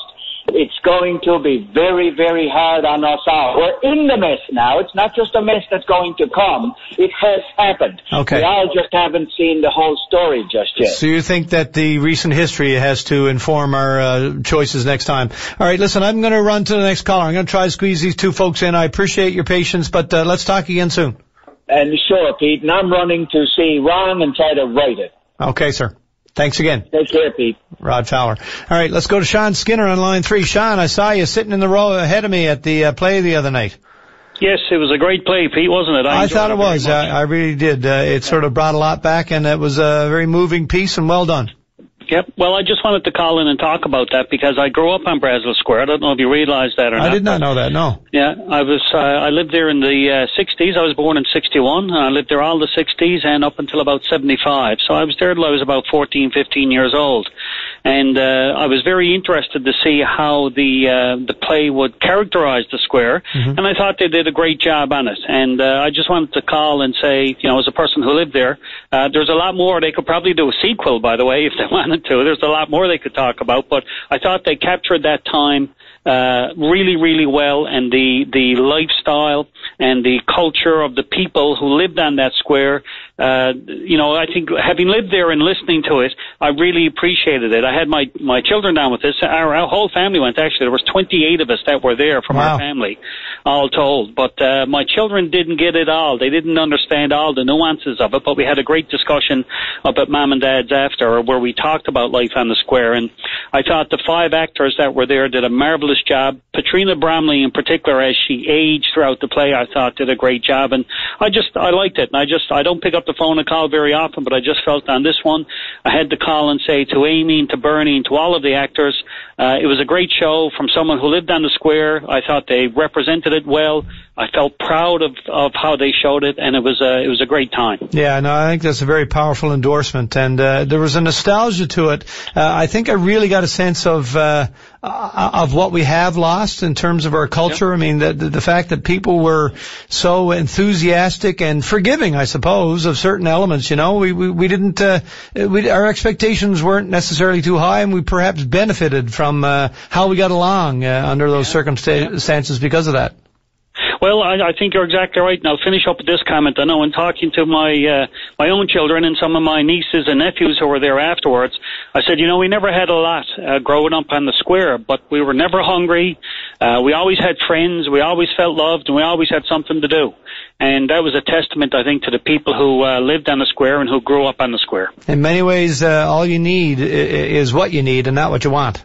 It's going to be very, very hard on us all. We're in the mess now. It's not just a mess that's going to come. It has happened. Okay. We all just haven't seen the whole story just yet. So you think that the recent history has to inform our choices next time. All right, listen, I'm going to run to the next caller. I'm going to try to squeeze these two folks in. I appreciate your patience, but let's talk again soon. And sure, Pete, and I'm running to see Ron and try to write it. Okay, sir. Thanks again. Take care, Pete. Rod Fowler. All right, let's go to Sean Skinner on line 3. Sean, I saw you sitting in the row ahead of me at the play the other night. Yes, it was a great play, Pete, wasn't it? I thought it was. I really did. It sort of brought a lot back, and it was a very moving piece, and well done. Yep. Well, I just wanted to call in and talk about that because I grew up on Brazel Square. I don't know if you realize that or not. I did not know that, no. Yeah, I lived there in the 60s. I was born in 61, and I lived there all the 60s and up until about 75. So I was there till I was about 14, 15 years old. And I was very interested to see how the play would characterize the square, and I thought they did a great job on it. And I just wanted to call and say, you know, as a person who lived there, there's a lot more. They could probably do a sequel, by the way, if they wanted to. There's a lot more they could talk about, but I thought they captured that time really, really well, and the lifestyle and the culture of the people who lived on that square. You know, I think having lived there and listening to it, I really appreciated it. I had my children down with this. Our whole family went, actually. There was 28 of us that were there from our family, all told. But my children didn't get it all. They didn't understand all the nuances of it, but we had a great discussion up at Mom and Dad's after, where we talked about life on the square. And I thought the 5 actors that were there did a marvelous fabulous job. Patrina Bromley in particular, as she aged throughout the play, I thought did a great job, and I liked it. And I don't pick up the phone and call very often, but I just felt on this one I had to call and say to Amy and to Bernie and to all of the actors, it was a great show from someone who lived on the square. I thought they represented it well. I felt proud of how they showed it, and it was a great time. Yeah, no, I think that's a very powerful endorsement, and there was a nostalgia to it. I think I really got a sense of what we have lost in terms of our culture. Yep. I mean, the fact that people were so enthusiastic and forgiving, I suppose, of certain elements. You know, we didn't our expectations weren't necessarily too high, and we perhaps benefited from how we got along under those circumstances because of that. Well, I think you're exactly right. And I'll finish up with this comment. I know in talking to my own children and some of my nieces and nephews who were there afterwards, I said, you know, we never had a lot growing up on the square, but we were never hungry. We always had friends. We always felt loved, and we always had something to do. And that was a testament, I think, to the people who lived on the square and who grew up on the square. In many ways, all you need is what you need and not what you want.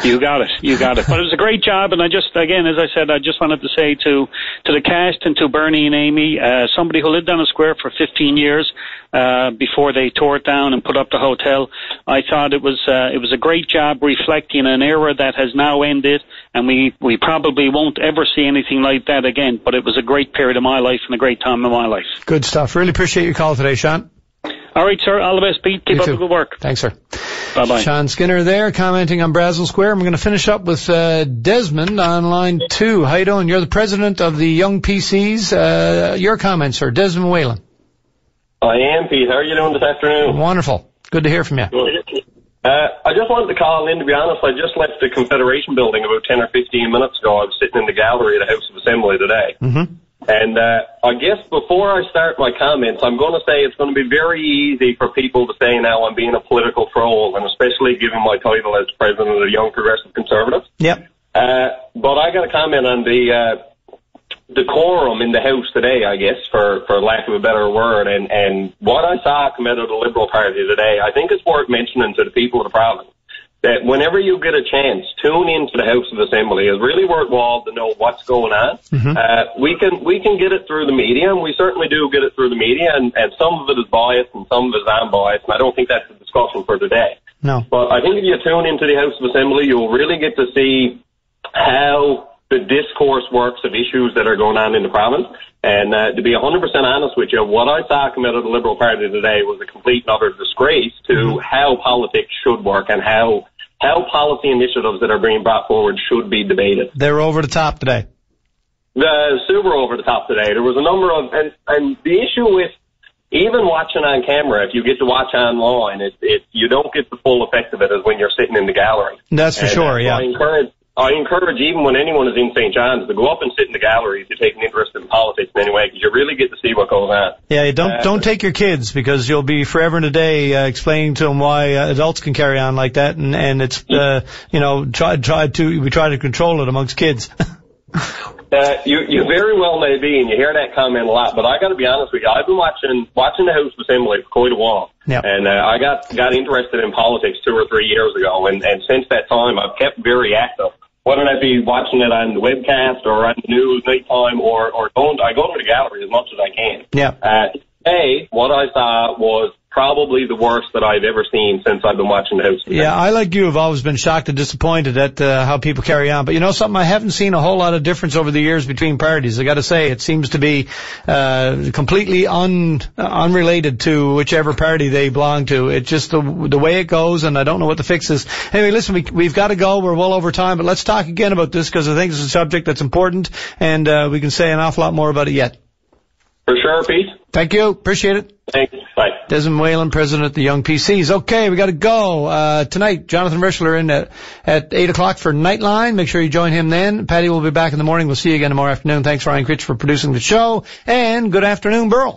You got it. But it was a great job, and I just, again, as I said, I just wanted to say to the cast and to Bernie and Amy, somebody who lived on the square for 15 years before they tore it down and put up the hotel, I thought it was a great job reflecting an era that has now ended, and we probably won't ever see anything like that again, but it was a great period of my life and a great time of my life. Good stuff. Really appreciate your call today, Sean. All right, sir. All the best, Pete. Keep up the good work. Thanks, sir. Bye-bye. Sean Skinner there commenting on Brazel Square. And we're going to finish up with Desmond on line 2. How you doing? You're the president of the Young PCs. Your comments, sir. Desmond Whalen. I am, Pete. How are you doing this afternoon? Wonderful. Good to hear from you. I just wanted to call in, to be honest. I just left the Confederation building about 10 or 15 minutes ago. I was sitting in the gallery at the House of Assembly today. Mm-hmm. And I guess before I start my comments, I'm going to say it's going to be very easy for people to say now I'm being a political troll, and especially given my title as president of the Young Progressive Conservatives. Yep. But I got a comment on the decorum in the House today, I guess, for lack of a better word. And what I saw come out of the Liberal Party today, I think it's worth mentioning to the people of the province that whenever you get a chance, tune into the House of Assembly. It's really worthwhile to know what's going on. Mm-hmm. We can get it through the media, and we certainly do get it through the media, and some of it is biased and some of it is unbiased, and I don't think that's a discussion for today. No. But I think if you tune into the House of Assembly, you'll really get to see how the discourse works of issues that are going on in the province. And to be 100% honest with you, what I saw come out of the Liberal Party today was a complete and utter disgrace to how politics should work and how policy initiatives that are being brought forward should be debated. They're over the top today. Super over the top today. There was a number of, and the issue with even watching on camera, if you get to watch online, you don't get the full effect of it as when you're sitting in the gallery. That's for sure, yeah. I encourage even when anyone is in St. John's to go up and sit in the gallery if you take an interest in politics in any way, because you really get to see what goes on. Yeah, don't take your kids, because you'll be forever and a day explaining to them why adults can carry on like that, and it's we try to control it amongst kids. You very well may be, and you hear that comment a lot, but I got to be honest with you. I've been watching the House of Assembly for quite a while. Yep. And I got interested in politics 2 or 3 years ago, and since that time I've kept very active. Whether I be watching it on the webcast or on the news nighttime or I go to the gallery as much as I can. Yeah. Today, what I saw was probably the worst that I've ever seen since I've been watching the House. Yeah, I, like you, have always been shocked and disappointed at how people carry on. But you know something? I haven't seen a whole lot of difference over the years between parties. I got to say, it seems to be completely unrelated to whichever party they belong to. It's just the way it goes, and I don't know what the fix is. Anyway, listen, we've got to go. We're well over time, but let's talk again about this, because I think it's a subject that's important, and we can say an awful lot more about it yet. For sure, Pete. Thank you. Appreciate it. Thanks. Bye. Desmond Whalen, president of the Young PCs. Okay, we got to go. Tonight, Jonathan Rischler in at 8 o'clock for Nightline. Make sure you join him then. Patty will be back in the morning. We'll see you again tomorrow afternoon. Thanks, Ryan Critch, for producing the show. And good afternoon, Burl.